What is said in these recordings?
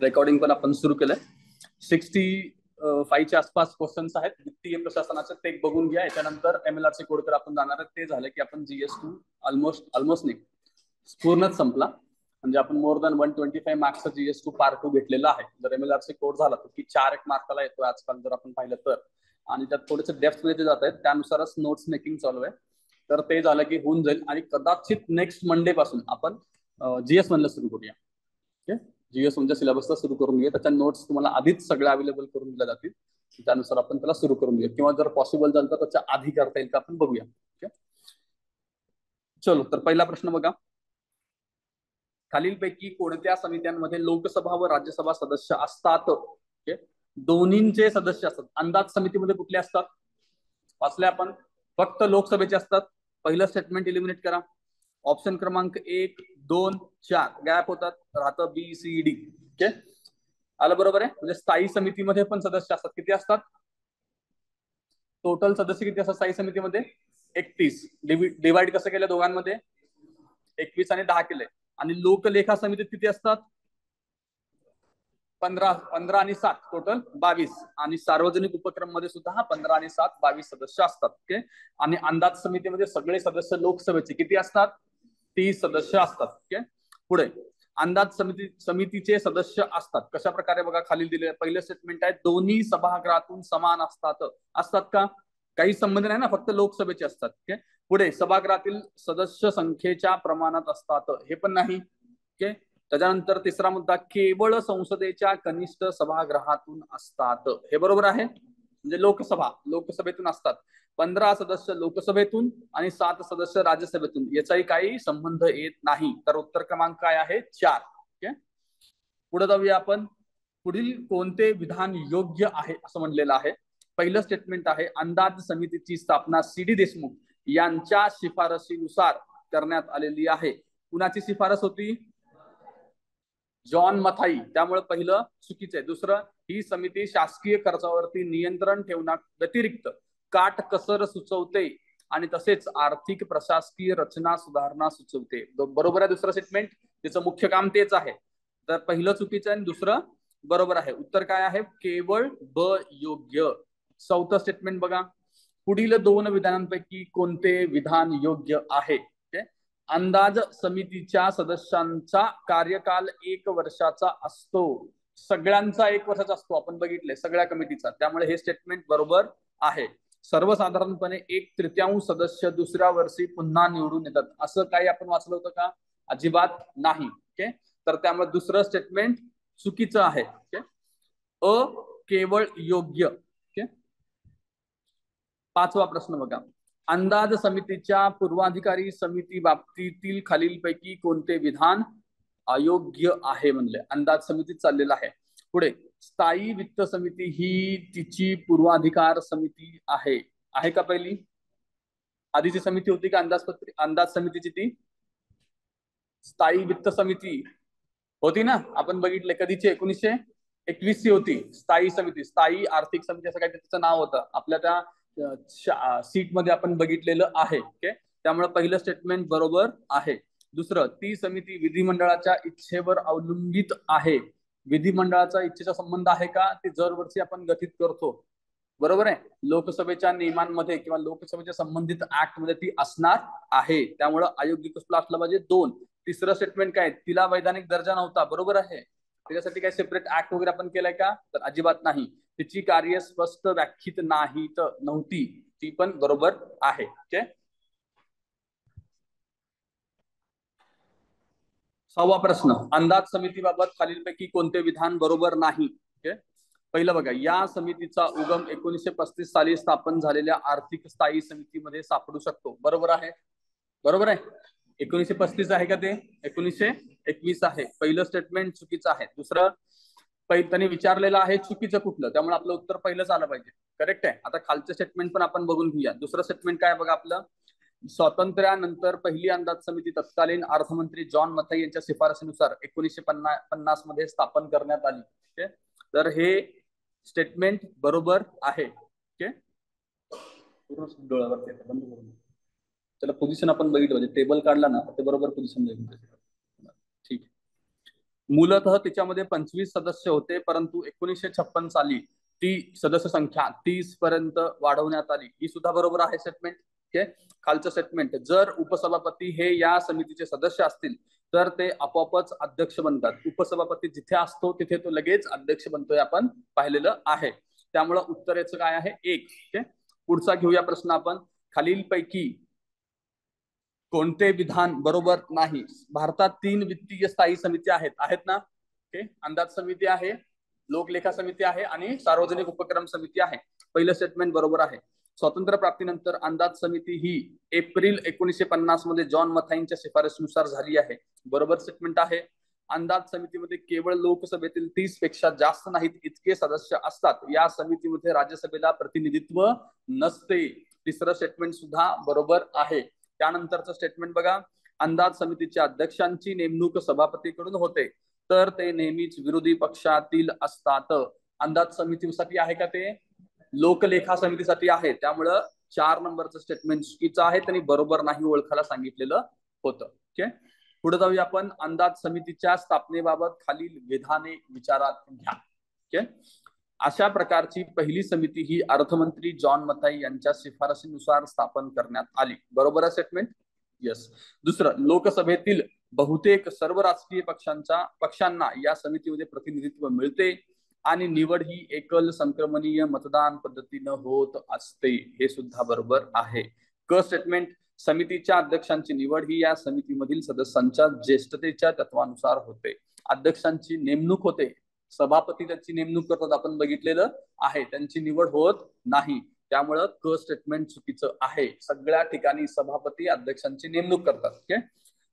Recording पण आपण सुरू केलंय. 65च्या आसपास क्वेश्चन्स आहेत वित्तीय प्रशासनाचे, ते बघून घ्या. याच्यानंतर MLRC कोडकडे आपण जाणार आहे. ते झालं की आपण GS2 ऑलमोस्ट नाही, पूर्णच संपला. म्हणजे आपण मोर दॅन 125 मार्क्सचा GS2 पार्ट 2 घेतलेला आहे. जर MLRC कोड झाला तर की 4 मार्काला येतो आजकाल जर आपण पाहिलं तर. आणि त्यात थोडेसे डेप्थ मध्ये जात आहेत, त्यानुसारच नोट्स मेकिंग चालू आहे. तर ते झालं की होऊन जाईल. आणि कदाचित नेक्स्ट मंडे पासून आपण GS म्हणलं सुरू करूया. GS म्हणजे सिलेबसला सुरू करून घेऊया. त्याच्या नोट्स तुम्हाला आधीच सगळ्या अवेलेबल करून दिल्या जातील. त्यानुसार आपण त्याला सुरू करून घेऊया, किंवा जर पॉसिबल झालं तर त्याच्या आधी करता येईल का आपण बघूया. चलो, तर पहिला प्रश्न बघा. खालीलपैकी कोणत्या समित्यांमध्ये लोकसभा व राज्यसभा सदस्य असतात? दोन्हींचे सदस्य असतात. अंदाज समितीमध्ये कुठले असतात? वाचले आपण. फक्त लोकसभेचे असतात. पहिलं स्टेटमेंट इलिमिनेट करा. ऑप्शन क्रमांक 1, 2, 4 गॅप होतात, राहतं BCD. ओके, आलं बरोबर आहे. म्हणजे स्थायी समितीमध्ये पण सदस्य असतात. किती असतात टोटल सदस्य? किती असतात स्थायी समितीमध्ये? 31. डिवाइड कसं केलं दोघांमध्ये? 21 आणि 10 केले. आणि लोकलेखा समितीत किती असतात? 15 आणि 7 टोटल 22. आणि सार्वजनिक उपक्रम मध्ये सुद्धा 15 आणि 7 22 सदस्य असतात. ओके. आणि अंदाज समितीमध्ये सगळे सदस्य लोकसभेचे किती असतात? 30 सदस्य असतात. ओके. पुढे अंदाज समितीचे सदस्य असतात कशा प्रकारे बघा, खाली दिले. पहिलं स्टेटमेंट आहे दोन्ही सभागृहातून समान असतात का? काही संबंध नाही ना, फक्त लोकसभेचे असतात. ओके. पुढे सभागृहातील सदस्य संख्येच्या प्रमाणात असतात, हे पण नाही. ओके. त्याच्यानंतर तिसरा मुद्दा, केवळ संसदेच्या कनिष्ठ सभागृहातून असतात, हे बरोबर आहे. म्हणजे लोकसभेतून असतात. 15 सदस्य लोकसभेतून आणि 7 सदस्य राज्यसभेतून, याचाही काही संबंध येत नाही. तर उत्तर क्रमांक काय आहे? 4. ओके. पुढे जाऊया आपण. पुढील कोणते विधान योग्य आहे असं म्हणलेलं आहे? पहिलं स्टेटमेंट आहे अंदाज समितीची स्थापना CD देशमुख यांच्या शिफारशीनुसार करण्यात आलेली आहे. कुणाची शिफारस होती? जॉन मथाई. त्यामुळे पहिलं चुकीचं आहे. दुसरं, ही समिती शासकीय खर्चावरती नियंत्रण ठेवण्या व्यतिरिक्त काटकसर सुचवते आणि तसेच आर्थिक प्रशासकीय रचना सुधारणा सुचवते. बरोबर आहे दुसरं स्टेटमेंट, त्याचं मुख्य काम तेच आहे. तर पहिलं चुकीचं आहे आणि दुसरं बरोबर आहे. उत्तर काय आहे? केवळ ब योग्य. चौथं स्टेटमेंट बघा. पुढील 2 विधानांपैकी कोणते विधान योग्य आहे? अंदाज समितीच्या सदस्यांचा कार्यकाल 1 वर्षाचा असतो. सगळ्यांचा 1 वर्षाचा असतो, आपण बघितले सगळ्या कमिटीचा. त्यामुळे हे स्टेटमेंट बरोबर आहे. सर्वसाधारणपणे 1/3 सदस्य दुसऱ्या वर्षी पुन्हा निवडून येतात, असं काही आपण वाचलं होतं का? अजिबात नाही. ओके. तर त्यामुळे दुसरं स्टेटमेंट चुकीचं आहे. ओके. केवळ योग्य. ओके. 5वा प्रश्न बघा. अंदाज समितीच्या पूर्वाधिकारी समिती बाबतीतील खालीलपैकी कोणते विधान अयोग्य आहे म्हणले? अंदाज समितीत चाललेला आहे. पुढे, स्थायी वित्त समिती ही तिची पूर्वाधिकार समिती आहे का? पहिली आधीची समिती होती का अंदाज समितीची? ती स्थायी वित्त समिती होती ना, आपण बघितले. कधीची? 1921 ची होती स्थायी समिती. स्थायी आर्थिक समिती असं काही त्याचं नाव होतं. आपल्या त्या सीट मध्ये आपण बघितलेलं आहे. ओके. त्यामुळे पहिलं स्टेटमेंट बरोबर आहे. दुसरं, ती समिती विधिमंडळाच्या इच्छेवर अवलंबित आहे. विधिमंडळाचा इच्छेचा संबंध आहे का? ते दरवर्षी आपण गठीत करतो, बरोबर आहे. लोकसभेच्या नियमांमध्ये किंवा लोकसभेच्या संबंधित ऍक्ट मध्ये ती असणार आहे. त्यामुळे अयोग्य कसला असलं पाहिजे? 2. तिसरं स्टेटमेंट काय? तिला वैधानिक दर्जा नव्हता, बरोबर आहे. त्याच्यासाठी काय सेपरेट ऍक्ट वगैरे आपण केलाय का? तर अजिबात नाही. तिची कार्य स्पष्ट व्याख्यित नव्हती, ती पण बरोबर आहे. ओके. 6वा प्रश्न, अंदाज समितीबाबत खालीलपैकी कोणते विधान बरोबर नाही? ओके. पहिलं बघा, या समितीचा उगम 1935 साली स्थापन झालेल्या आर्थिक स्थायी समितीमध्ये सापडू शकतो, बरोबर आहे. बरोबर आहे. 1935 आहे का ते? 1921 आहे. पहिलं स्टेटमेंट चुकीचं आहे. दुसरं, त्यांनी विचारलेलं आहे चुकीचं कुठलं, त्यामुळे आपलं उत्तर पहिलंच आलं पाहिजे. करेक्ट आहे. आता खालचं स्टेटमेंट पण आपण बघून घेऊया. दुसरं स्टेटमेंट काय बघा आपलं, स्वातंत्र्यानंतर पहिली अंदाज समिती तत्कालीन अर्थमंत्री जॉन मथाई यांच्या शिफारसीनुसार 1950 मध्ये स्थापन करण्यात आली. ओके. तर हे स्टेटमेंट बरोबर आहे. ओके. डोळ्यावरती बंद करून त्याला पोझिशन आपण बघितलं, म्हणजे टेबल काढला ना ते बरोबर पोझिशन. ठीक. मूलतः त्याच्यामध्ये 25 सदस्य होते, परंतु 1956 साली ती सदस्य संख्या 30 पर्यंत वाढवण्यात आली. ही सुद्धा बरोबर आहे स्टेटमेंट. ओके. खालचं स्टेटमेंट, जर उपसभापती हे या समितीचे सदस्य असतील तर ते आपोआपच अध्यक्ष बनतात. उपसभापती जिथे असतो तिथे तो लगेच अध्यक्ष बनतोय, आपण पाहिलेलं आहे. त्यामुळं उत्तर याचं काय आहे? 1. ओके. पुढचा घेऊया प्रश्न आपण. खालीलपैकी कोणते विधान बरोबर नाही? भारतात 3 वित्तीय स्थायी समिती आहेत ना? ओके. अंदाज समिती आहे, लोकलेखा समिती आहे आणि सार्वजनिक उपक्रम समिती आहे. पहिलं स्टेटमेंट बरोबर आहे. स्वातंत्र्य प्राप्तीनंतर अंदाज समिती ही एप्रिल 1950 मध्ये जॉन मथाईंच्या शिफारशीनुसार झाली आहे. बरोबर स्टेटमेंट आहे. अंदाज समितीमध्ये केवळ लोकसभेतील 30 पेक्षा जास्त नाहीत इतके सदस्य असतात. या समितीमध्ये राज्यसभेला प्रतिनिधित्व नसते. तिसरं स्टेटमेंट सुद्धा बरोबर आहे. त्यानंतरचं स्टेटमेंट बघा. अंदाज समितीच्या अध्यक्षांची नेमणूक सभापतीकडून होते, तर ते नेहमीच विरोधी पक्षातील असतात. अंदाज समितीसाठी आहे का? ते लोकलेखा समितीसाठी आहे. त्यामुळं 4 नंबरचं स्टेटमेंट चुकीचं आहे, त्यांनी बरोबर नाही ओळखायला सांगितलेलं होतं. ओके. पुढे जाऊया आपण. अंदाज समितीच्या स्थापनेबाबत खालील विधाने विचारात घ्या. ओके. अशा प्रकारची पहिली समिती ही अर्थमंत्री जॉन मथाई यांच्या शिफारशीनुसार स्थापन करण्यात आली. बरोबर आहे स्टेटमेंट? यस. दुसरं, लोकसभेतील बहुतेक सर्व राजकीय पक्षांना या समितीमध्ये प्रतिनिधित्व मिळते आणि निवड ही एकल संक्रमणीय मतदान पद्धतीनं होत असते. हे सुद्धा बरोबर आहे. क स्टेटमेंट, समितीच्या अध्यक्षांची निवड ही या समितीमधील सदस्यांच्या ज्येष्ठतेच्या तत्वानुसार होते. अध्यक्षांची नेमणूक होते, सभापती त्याची नेमणूक करतात, आपण बघितलेलं आहे. त्यांची निवड होत नाही. त्यामुळं क स्टेटमेंट चुकीचं आहे. सगळ्या ठिकाणी सभापती अध्यक्षांची नेमणूक करतात. ओके.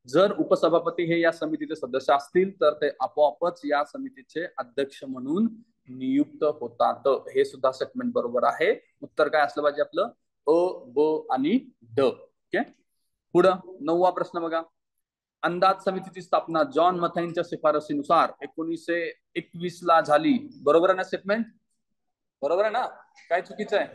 जर उपसभापती हे या समितीचे सदस्य असतील तर ते आपोआपच या समितीचे अध्यक्ष म्हणून नियुक्त होतात. हे सुद्धा स्टेटमेंट बरोबर आहे. उत्तर काय असलं पाहिजे आपलं? अ, ब आणि ड. ओके. पुढं 9वा प्रश्न बघा. अंदाज समितीची स्थापना जॉन मथाईंच्या शिफारशीनुसार 1921 ला झाली. बरोबर आहे ना स्टेटमेंट? बरोबर आहे ना? काय चुकीचं आहे?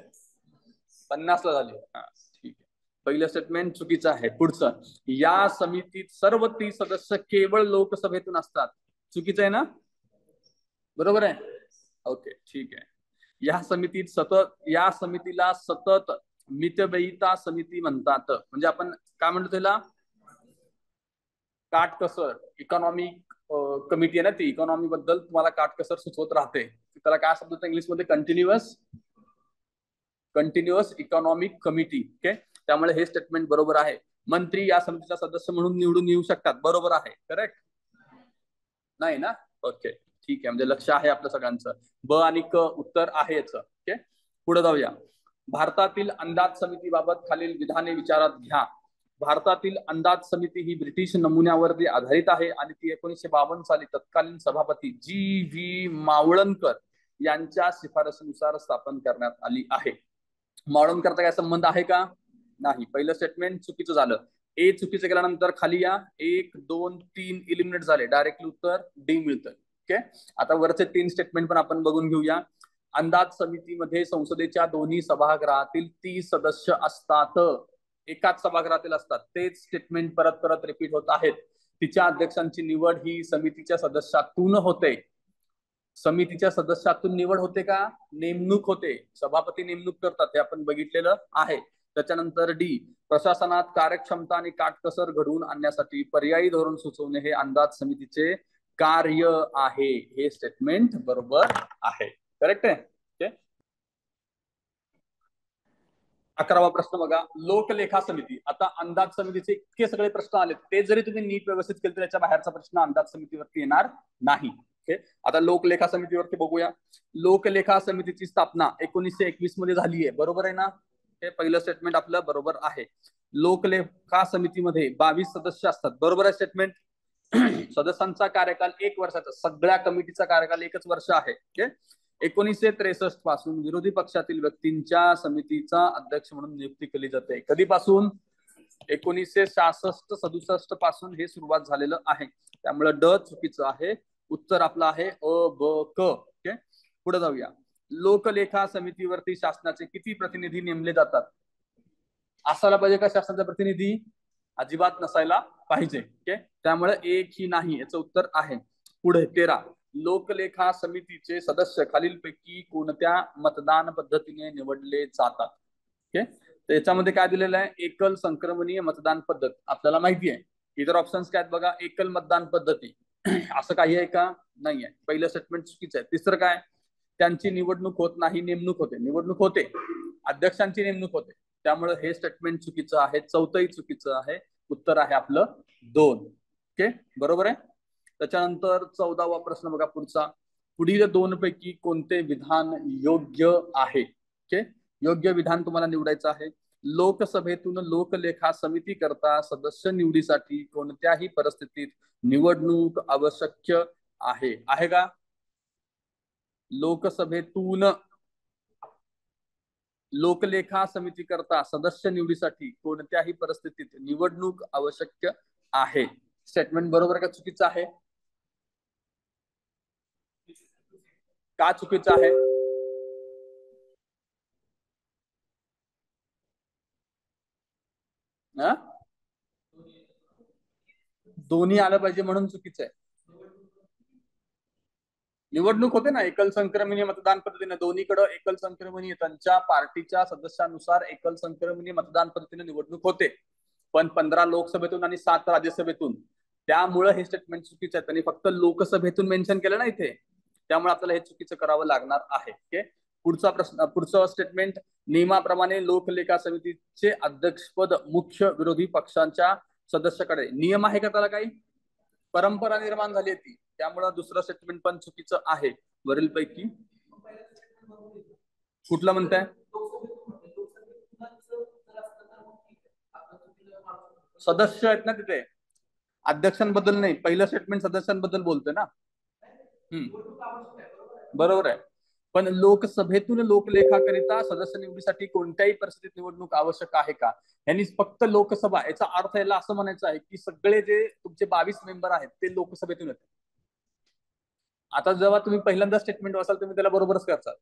50 ला झाली. ठीक आहे. पहिलं स्टेटमेंट चुकीचं आहे. पुढचं, या समितीत सर्व 30 सदस्य केवळ लोकसभेतून असतात. चुकीचं आहे ना? बरोबर आहे? ओके. ठीक आहे. या समितीला सतत मितव्ययिता समिती म्हणतात. म्हणजे आपण काय म्हणतो त्याला? काटकसर इकॉनॉमिक कमिटी आहे ना ती. इकॉनॉमी बद्दल तुम्हाला काटकसर सुचवत राहते. त्याला काय शब्द होता इंग्लिश मध्ये? Continuous economic committee. ओके. त्यामुळे हे स्टेटमेंट बरोबर आहे. मंत्री या समितीचा सदस्य म्हणून निवडून येऊ शकतात. बरोबर आहे. करेक्ट? नाही ना? ओके. ठीक आहे. म्हणजे लक्ष आहे आपलं सगळ्यांचं. ब आणि क उत्तर आहे याचं. ओके. पुढे जाऊया. भारतातील अंदाज समितीबाबत खालील विधाने विचारात घ्या. भारतातील अंदाज समिती ही ब्रिटिश नमुन्यावरती आधारित आहे आणि ती 1952 साली तत्कालीन सभापती जी.व्ही. मावळणकर यांच्या शिफारशीनुसार स्थापन करण्यात आली आहे. मावळणकरचा काय संबंध आहे का? नाही. पहिलं स्टेटमेंट चुकीचं झालं. ए चुकीचं केल्यानंतर खाली या 1, 2, 3 इलिमिनेट झाले. डायरेक्टली उत्तर डी मिळतं. ओके. आता वरचे 3 स्टेटमेंट पण आपण बघून घेऊया. अंदाज समितीमध्ये संसदेच्या दोन्ही सभागृहातील 30 सदस्य असतात. एकाच सभागृहातील असतात. तेच स्टेटमेंट परत परत रिपीट होत आहेत. तिच्या अध्यक्षांची निवड ही समितीच्या सदस्यातून होते. समितीच्या सदस्यातून निवड होते का? नेमणूक होते. सभापती नेमणूक करतात, हे आपण बघितलेलं आहे. त्याच्यानंतर डी, प्रशासनात कार्यक्षमता आणि काटकसर घडवून आणण्यासाठी पर्यायी धोरण सुचवणे हे अंदाज समितीचे कार्य आहे. हे स्टेटमेंट बरोबर आहे. करेक्ट आहे? 11वा प्रश्न बघा. लोकलेखा समिती. आता अंदाज समितीचे इतके सगळे प्रश्न आले, ते जरी तुम्ही नीट व्यवस्थित केले तर त्याच्या बाहेरचा प्रश्न अंदाज समितीवरती येणार नाही. ओके. आता लोकलेखा समितीवरती बघूया. लोकलेखा समितीची स्थापना 1921 मध्ये झाली आहे. बरोबर आहे ना? हे पहिलं स्टेटमेंट आपलं बरोबर आहे. लोकलेखा समितीमध्ये 22 सदस्य असतात. बरोबर आहे स्टेटमेंट? सदस्यांचा कार्यकाल 1 वर्षाचा. सगळ्या कमिटीचा कार्यकाल 1च वर्ष आहे. ओके. 1963 पासून विरोधी पक्षातील व्यक्तींच्या समितीचा अध्यक्ष म्हणून नियुक्ती केली जाते. कधीपासून? 1966-67 पासून हे सुरुवात झालेलं आहे. त्यामुळे ड चुकीचं आहे. उत्तर आपलं आहे अ, ब, क. ओके. पुढे जाऊया. लोकलेखा समितीवरती शासनाचे किती प्रतिनिधी नेमले जातात? असायला पाहिजे का शासनाचा प्रतिनिधी? अजिबात नसायला पाहिजे. ओके. त्यामुळे एक ही नाही याचं उत्तर आहे. पुढे 13, लोकलेखा समितीचे सदस्य खालीलपैकी कोणत्या मतदान पद्धतीने निवडले जातात. ओके, तर याच्यामध्ये काय दिलेलं आहे, एकल संक्रमणीय मतदान पद्धत आपल्याला माहिती आहे. इतर ऑप्शन्स काय आहेत बघा, एकल मतदान पद्धती असं काही आहे का, नाही आहे. पहिलं स्टेटमेंट चुकीचं आहे. तिसरं काय, त्यांची निवडणूक होत नाही, नेमणूक होते. निवडणूक होते, अध्यक्षांची नेमणूक होते, त्यामुळे हे स्टेटमेंट चुकीचं आहे. चौथंही चुकीचं आहे. उत्तर आहे आपलं 2. ओके, बरोबर आहे. त्याच्यानंतर 14वा प्रश्न बघा पुढचा, पुढील 2 पैकी कोणते विधान योग्य आहे. ओके, योग्य विधान तुम्हाला निवडायचं आहे. लोकसभेतून लोकलेखा समिती करता सदस्य निवडीसाठी कोणत्याही परिस्थितीत निवडणूक आवश्यक आहे का. लोकसभेतून लोकलेखा समिती करता सदस्य निवडीसाठी कोणत्याही परिस्थितीत निवडणूक आवश्यक आहे. स्टेटमेंट बरोबर का चुकीचं आहे. का चुकीचं आहे. दोन्ही आलं पाहिजे म्हणून चुकीचं आहे. निवडणूक होते ना एकल संक्रमणीय मतदान पद्धतीने, दोन्हीकडे एकल संक्रमणीय त्यांच्या पार्टीच्या सदस्यानुसार एकल संक्रमणीय मतदान पद्धतीने निवडणूक होते, पण 15 लोकसभेतून आणि 7 राज्यसभेतून. त्यामुळे हे स्टेटमेंट चुकीचं आहे. त्यांनी फक्त लोकसभेतून मेन्शन केलं ना इथे, त्यामुळे आपल्याला हे चुकीचं करावं लागणार आहे. ओके, पुढचा प्रश्न, पुढचं स्टेटमेंट, नियमाप्रमाणे लोकलेखा समितीचे अध्यक्षपद मुख्य विरोधी पक्षांच्या सदस्याकडे. नियम आहे का त्याला काही, परंपरा निर्माण झाली ती, त्यामुळे दुसरं स्टेटमेंट पण चुकीचं आहे. वरील पैकी कुठलं म्हणताय. सदस्य आहेत ना तिथे, अध्यक्षांबद्दल नाही. पहिलं स्टेटमेंट सदस्यांबद्दल बोलतोय ना. बरोबर आहे, पण लोकसभेतून लोकलेखाकरिता सदस्य निवडीसाठी कोणत्याही परिस्थितीत निवडणूक आवश्यक आहे का. यांनी फक्त लोकसभा, याचा अर्थ याला असं म्हणायचं आहे की सगळे जे तुमचे 22 मेंबर आहेत ते लोकसभेतून येतात. आता जेव्हा तुम्ही पहिल्यांदा स्टेटमेंट वाचाल तुम्ही त्याला बरोबरच करता,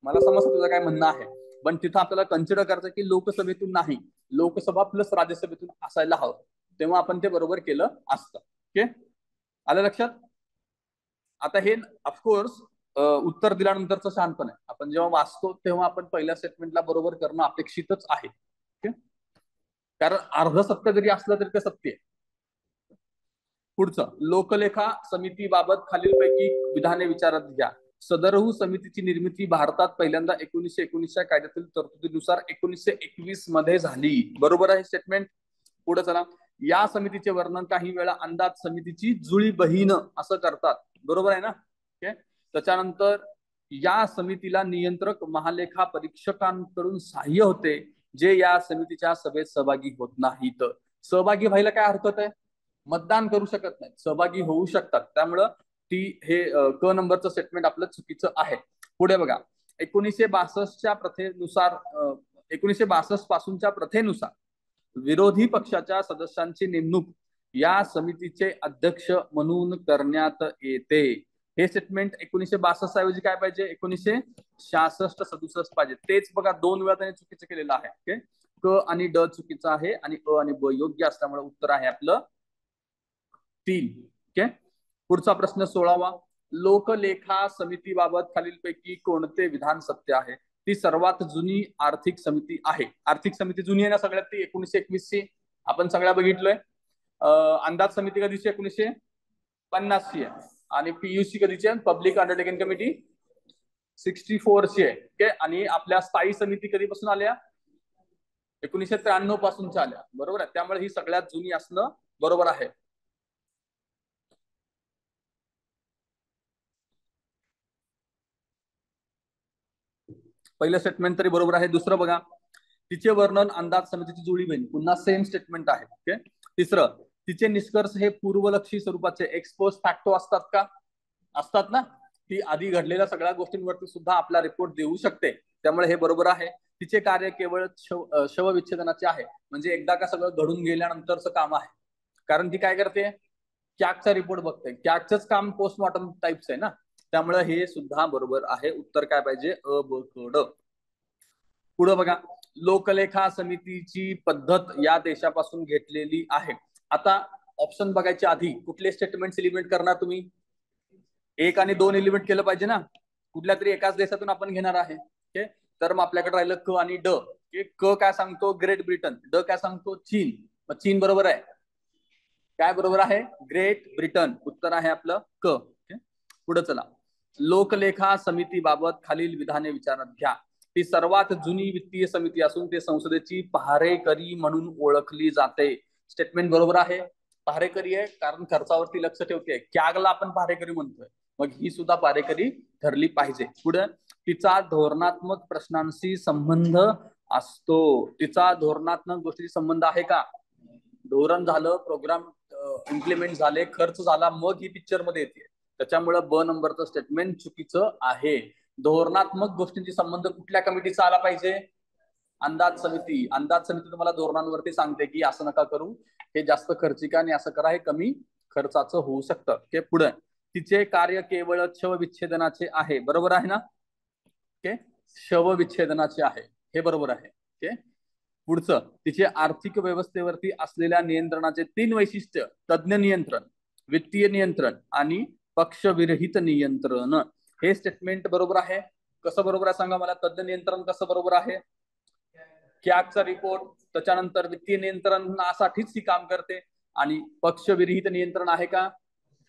मला समजतं तुझं काय म्हणणं आहे, पण तिथं आपल्याला कन्सिडर करायचं की लोकसभेतून नाही, लोकसभा प्लस राज्यसभेतून असायला हवं, तेव्हा आपण ते बरोबर केलं असतं. ओके, आलं लक्षात. आता हे ऑफकोर्स उत्तर दिल्यानंतरचं शहाणपण आहे. आपण जेव्हा वाचतो तेव्हा आपण पहिल्या स्टेटमेंटला बरोबर करणं अपेक्षितच आहे. कारण अर्ध सत्य जरी असलं तरी ते सत्य आहे. पुढचं, लोकलेखा समितीबाबत खालीलपैकी विधाने विचारात घ्या. सदरहू समितीची निर्मिती भारतात पहिल्यांदा 1919च्या कायद्यातील तरतुदीनुसार 1921 मध्ये झाली. बरोबर आहे स्टेटमेंट. पुढे चला, या समितीचे वर्णन काही वेळा अंदाज समितीची जुळी बहीण असं करतात. बरोबर आहे ना. ओके, त्याच्यानंतर या समितीला नियंत्रक महालेखा परीक्षकांकडून सहाय्य होते, जे या समितीच्या सभेत सहभागी होत नाहीत. सहभागी व्हायला काय हरकत आहे, मतदान करू शकत नाही, सहभागी होऊ शकतात. त्यामुळं ती हे क नंबरचं स्टेटमेंट आपलं चुकीचं आहे. पुढे बघा, 1962च्या प्रथेनुसार 1962 पासूनच्या प्रथेनुसार विरोधी पक्षाच्या सदस्यांची नेमणूक या समितीचे अध्यक्ष म्हणून करण्यात येते. हे स्टेटमेंट 1962 ऐवजी काय पाहिजे, 1966 67 पाहिजे. तेच बघा 2 वेळा त्याने चुकीचं केलेलं आहे. ओके, क आणि ड चुकीचं आहे आणि अ आणि ब योग्य असल्यामुळे उत्तर आहे आपलं 3. ओके, पुढचा प्रश्न 16वा, लोकलेखा समितीबाबत खालीलपैकी कोणते विधान सत्य आहे. ती सर्वात जुनी आर्थिक समिती आहे. आर्थिक समिती जुनी आहे ना सगळ्यात, ती 1921 ची आपण सगळ्या बघितलोय. अंदाज समिती कधीची, 1950 ची आहे. आणि पीयूसी कधीची आहे, पब्लिक अंडरटेकिंग कमिटी 64 ची आहे. ओके, आणि आपल्या स्थायी समिती कधीपासून आल्या, 1993 पासूनच्या आल्या. बरोबर आहे, त्यामुळे ही सगळ्यात जुनी असणं बरोबर आहे. पहिलं स्टेटमेंट तरी बरोबर आहे. दुसरं बघा, तिचे वर्णन अंदाज समितीची जुळी बहीण, पुन्हा सेम स्टेटमेंट आहे. ओके, तिसरं, तिचे निष्कर्ष हे पूर्वलक्षी स्वरूपाचे एक्सपोज फॅक्टो असतात का, असतात ना. ती आधी घडलेल्या सगळ्या गोष्टींवरती सुद्धा आपला रिपोर्ट देऊ शकते, त्यामुळे हे बरोबर आहे. तिचे कार्य केवळ शवविच्छेदनाचे आहे, म्हणजे एकदा का सगळं घडून गेल्यानंतरचं काम आहे. कारण ती काय करते, कॅगचा रिपोर्ट बघते. कॅगचंच काम पोस्टमॉर्टम टाइप्स आहे ना, त्यामुळे हे सुद्धा बरोबर आहे. उत्तर काय पाहिजे, अ ब क ड. पुढे बघा, लोकलेखा समितीची पद्धत या देशापासून घेतलेली आहे. आता ऑप्शन बघायच्या आधी कुठले स्टेटमेंट एलिमिनेट करणार तुम्ही, एक आणि दोन एलिमेंट केलं पाहिजे ना, कुठल्या तरी एकाच देशातून आपण घेणार आहे. ओके, तर मग आपल्याकडे राहिलं क आणि ड. क काय सांगतो ग्रेट ब्रिटन, ड काय सांगतो चीन. मग चीन बरोबर आहे. काय बरोबर आहे? Great Britain. उत्तर आहे आपलं क. पुढे चला. लोकलेखा समितीबाबत खालील विधाने विचारात घ्या. ती सर्वात जुनी वित्तीय समिती असून ते संसदेची पहारेकरी म्हणून ओळखली जाते. स्टेटमेंट बरोबर आहे. पहारेकरी आहे कारण खर्चावरती लक्ष ठेवते. कॅगला आपण पहारेकरी म्हणतोय, मग ही सुद्धा पहारेकरी ठरली पाहिजे. पुढे तिचा धोरणात्मक प्रश्नांशी संबंध असतो. तिचा धोरणात्मक गोष्टीशी संबंध आहे का? धोरण झालं, प्रोग्राम इम्प्लिमेंट झाले, खर्च झाला, मग ही पिक्चर मध्ये येते. त्याच्यामुळे ब नंबरचं स्टेटमेंट चुकीचं आहे. धोरणात्मक गोष्टींची संबंध कुठल्या कमिटीचा आला पाहिजे? अंदाज समिती. अंदाज समिती तुम्हाला धोरणांवरती सांगते की असं नका करू, हे जास्त खर्चिक आणि असं करा, हे कमी खर्चाचं होऊ शकतं. ओके, पुढे तिचे कार्य केवळ शवविच्छेदनाचे आहे. बरोबर आहे ना? ओके, शवविच्छेदनाचे आहे, हे बरोबर आहे. ओके, पुढचं तिचे आर्थिक व्यवस्थेवरती असलेल्या नियंत्रणाचे 3 वैशिष्ट्य: तज्ञ नियंत्रण, वित्तीय नियंत्रण आणि पक्षविरहित नियंत्रण. हे स्टेटमेंट बरोबर आहे. कसं बरोबर आहे सांगा मला? तज्ञ नियंत्रण कसं बरोबर आहे? कॅगचा रिपोर्ट, त्याच्यानंतर वित्तीय नियंत्रणासाठीच ही काम करते. आणि पक्षविरहित नियंत्रण आहे का?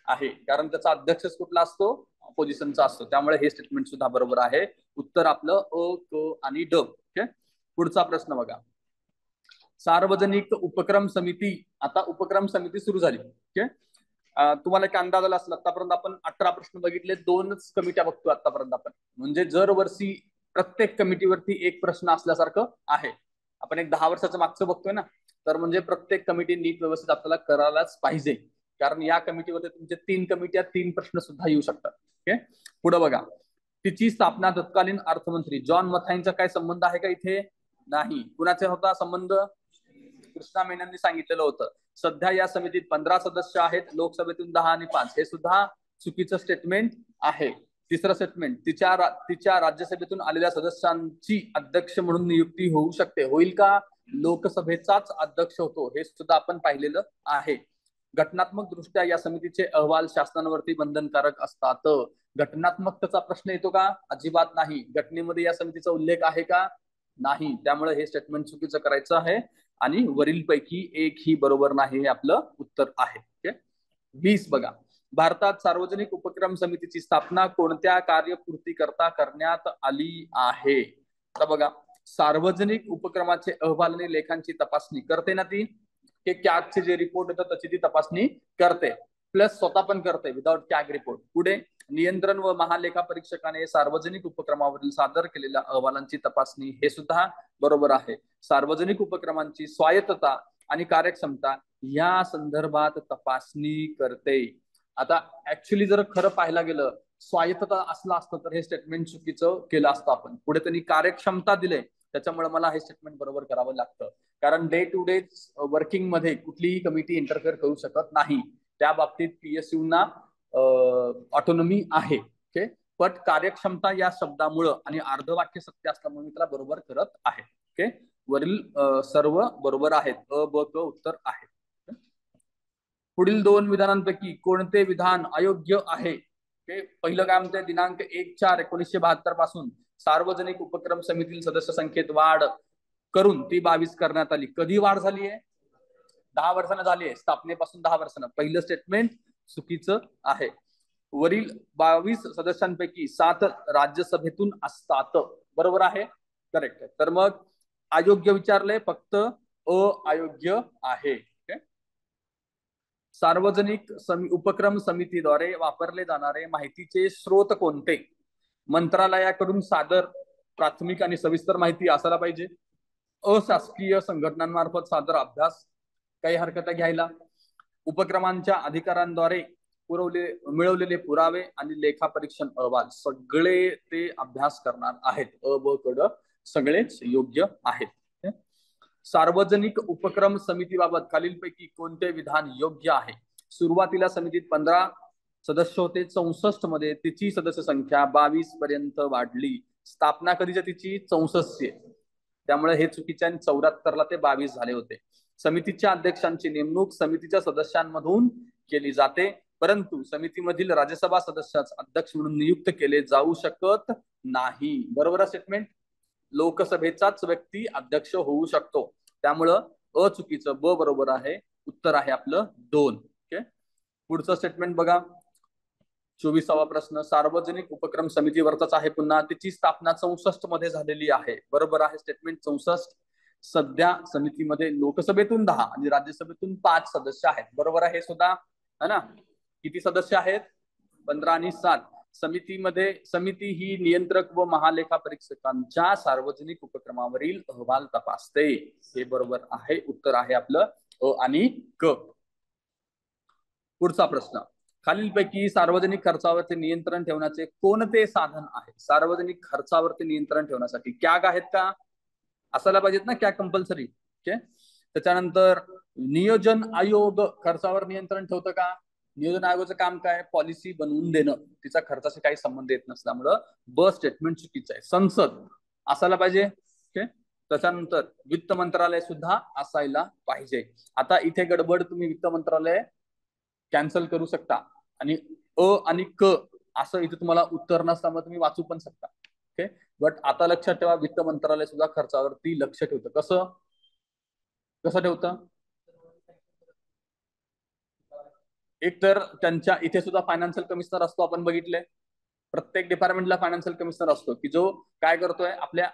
आहे, कारण त्याचा अध्यक्ष कुठला असतो? ऑपोजिशनचा असतो. त्यामुळे हे स्टेटमेंट सुद्धा बरोबर आहे. उत्तर आपलं अ, क आणि ड. ओके, पुढचा प्रश्न बघा. सार्वजनिक उपक्रम समिती. आता उपक्रम समिती सुरू झाली. ओके, तुम्हाला एक अंदाज आला असेल. आतापर्यंत आपण 18 प्रश्न बघितले, 2च कमिट्या बघतो आतापर्यंत आपण. म्हणजे जर वर्षी प्रत्येक कमिटीवरती एक प्रश्न असल्यासारखं आहे. आपण एक 10 वर्षाचं मागचं बघतोय ना, तर म्हणजे प्रत्येक कमिटी नीट व्यवस्थित आपल्याला करायलाच पाहिजे. कारण या कमिटीवरती तुमचे 3 कमिट्या 3 प्रश्न सुद्धा येऊ शकतात. ओके, पुढे बघा. तिची स्थापना तत्कालीन अर्थमंत्री जॉन मथाईंचा काय संबंध आहे का इथे? नाही. कुणाचा होता संबंध? कृष्णा मेनननी सांगितलेलं होतं. सध्या या समितीत 15 सदस्य आहेत, लोकसभेतून 10 आणि 5. हे सुद्धा चुकीचं स्टेटमेंट आहे. तिसरं स्टेटमेंट, तिच्या राज्यसभेतून आलेल्या सदस्यांची अध्यक्ष म्हणून नियुक्ती होऊ शकते. होईल का? लोकसभेचाच अध्यक्ष होतो, हे सुद्धा आपण पाहिलेलं आहे. घटनात्मक दृष्ट्या या समितीचे अहवाल शासनावरती बंधनकारक असतात. घटनात्मकतेचा प्रश्न येतो का? अजिबात नाही. घटनेमध्ये या समितीचा उल्लेख आहे का? नाही. त्यामुळे हे स्टेटमेंट चुकीचं करायचं आहे आणि वरील पैकी एक ही बरोबर नाही, हे आपलं उत्तर आहे. ओके, 20 बघा. भारतात सार्वजनिक उपक्रम समितीची स्थापना कोणत्या कार्यपूर्ती करता करण्यात आली आहे? आता बघा, सार्वजनिक उपक्रमाचे अहवाल आणि लेखांची तपासणी करते ना ती. कॅगचे जे रिपोर्ट येतात त्याची ती तपासणी करते, प्लस स्वतः पण करते विदाउट कॅग रिपोर्ट. पुढे नियंत्रण व महालेखा परीक्षकाने सार्वजनिक उपक्रमावरील सादर केलेल्या अहवालांची तपासणी, हे सुद्धा बरोबर आहे. सार्वजनिक उपक्रमांची स्वायत्तता आणि कार्यक्षमता या संदर्भात तपासणी करते. आता ऍक्च्युली जर खरं पाहायला गेलं, स्वायत्तता असलं असतं तर हे स्टेटमेंट चुकीचं केलं असतं आपण. पुढे त्यांनी कार्यक्षमता दिले, त्याच्यामुळे मला हे स्टेटमेंट बरोबर करावं लागतं. कारण डे टू डे वर्किंग मध्ये कुठलीही कमिटी इंटरफेअर करू शकत नाही. त्या बाबतीत पीएसयू ना ऑटोनॉमी आहे. ओके, पण कार्यक्षमता या शब्दामुळं आणि अर्धवाक्य सत्य असल्यामुळे मी त्याला बरोबर करत आहे. ओके, वरील सर्व बरोबर आहेत. अ, ब, क उत्तर आहे. पुढील 2 विधानांपैकी कोणते विधान अयोग्य आहे? पहिलं काय म्हणते? दिनांक 1/4/1972 पासून सार्वजनिक उपक्रम समितीतील सदस्य संख्येत वाढ करून ती 22 करण्यात आली. कधी वाढ झाली आहे? 10 वर्षांना झाली आहे. स्थापनेपासून 10 वर्षांना. पहिलं स्टेटमेंट चुकीचं आहे. वरील 22 सदस्यांपैकी 7 राज्यसभेतून असतात. बरोबर आहे? करेक्ट. तर मग अयोग्य विचारले, फक्त अयोग्य आहे. सार्वजनिक उपक्रम समितीद्वारे वापरले जाणारे माहितीचे स्रोत कोणते? मंत्रालयाकडून सादर प्राथमिक आणि सविस्तर माहिती असायला पाहिजे. अशासकीय संघटनांमार्फत सादर अभ्यास, काही हरकत घ्यायला. उपक्रमांच्या अधिकाऱ्यांद्वारे मिळवलेले पुरावे आणि लेखापरीक्षण अहवाल, सगळे ते अभ्यास करणार आहेत. अ, ब, क, ड सगळेच योग्य आहेत. सार्वजनिक उपक्रम समितीबाबत खालीलपैकी कोणते विधान योग्य आहे? सुरुवातीला समितीत 15 सदस्य होते, 64 मध्ये तिची सदस्य संख्या 22 पर्यंत वाढली. स्थापना कधीच्या तिची? 64. त्यामुळे हे चुकीचे आणि 74ला ते 22 झाले होते. समितीच्या अध्यक्षांची नेमणूक समितीच्या सदस्यांमधून केली जाते. परंतु समितीमधील राज्यसभा सदस्यास अध्यक्ष म्हणून नियुक्त केले जाऊ शकत नाही. बरोबर आहे स्टेटमेंट. लोकसभेचाच व्यक्ती अध्यक्ष होऊ शकतो. त्यामुळं अ चुकीचं, ब बरोबर आहे. उत्तर आहे आपलं 2. ओके. पुढचं स्टेटमेंट बघा. 24वा प्रश्न. सार्वजनिक उपक्रम समितीवरचाच आहे पुन्हा. तिची स्थापना 64 मध्ये झालेली आहे. बरोबर आहे स्टेटमेंट 64. सध्या समितीमध्ये लोकसभेतून 10 आणि राज्यसभेतून 5 सदस्य आहेत. बरोबर आहे हे सुद्धा, है ना. किती सदस्य आहेत? 15 आणि 7. समिती ही नियंत्रक व महालेखा परीक्षकांच्या सार्वजनिक उपक्रमावरील अहवाल तपासते. हे बरोबर आहे. उत्तर आहे आपलं अ आणि क. पुढचा प्रश्न. खालीलपैकी सार्वजनिक खर्चावरती नियंत्रण ठेवण्याचे कोणते साधन आहे? सार्वजनिक खर्चावरती नियंत्रण ठेवण्यासाठी कॅग आहेत का? असायला पाहिजेत ना कॅग कंपल्सरी. ओके. त्याच्यानंतर नियोजन आयोग खर्चावर नियंत्रण ठेवतं का? नियोजन आयोगाचं काम काय? पॉलिसी बनवून देणं. तिचा खर्चाशी काही संबंध येत नसल्यामुळं ब स्टेटमेंट चुकीचं आहे. संसद असायला पाहिजे. ओके. त्याच्यानंतर वित्त मंत्रालय सुद्धा असायला पाहिजे. आता इथे गडबड, तुम्ही वित्त मंत्रालय कॅन्सल करू शकता आणि अ आणि क असं इथे तुम्हाला उत्तर नसल्यामुळे तुम्ही वाचू पण शकता. ओके. बट आता लक्षात ठेवा, वित्त मंत्रालय सुद्धा खर्चावरती लक्ष ठेवतं. कसं कसं ठेवतं? एक तर त्यांच्या इथे सुद्धा फायनान्शियल कमिशनर असतो, आपण बघितले. प्रत्येक डिपार्टमेंटला फायनान्शियल कमिशनर असतो की जो काय करतोय, आपल्या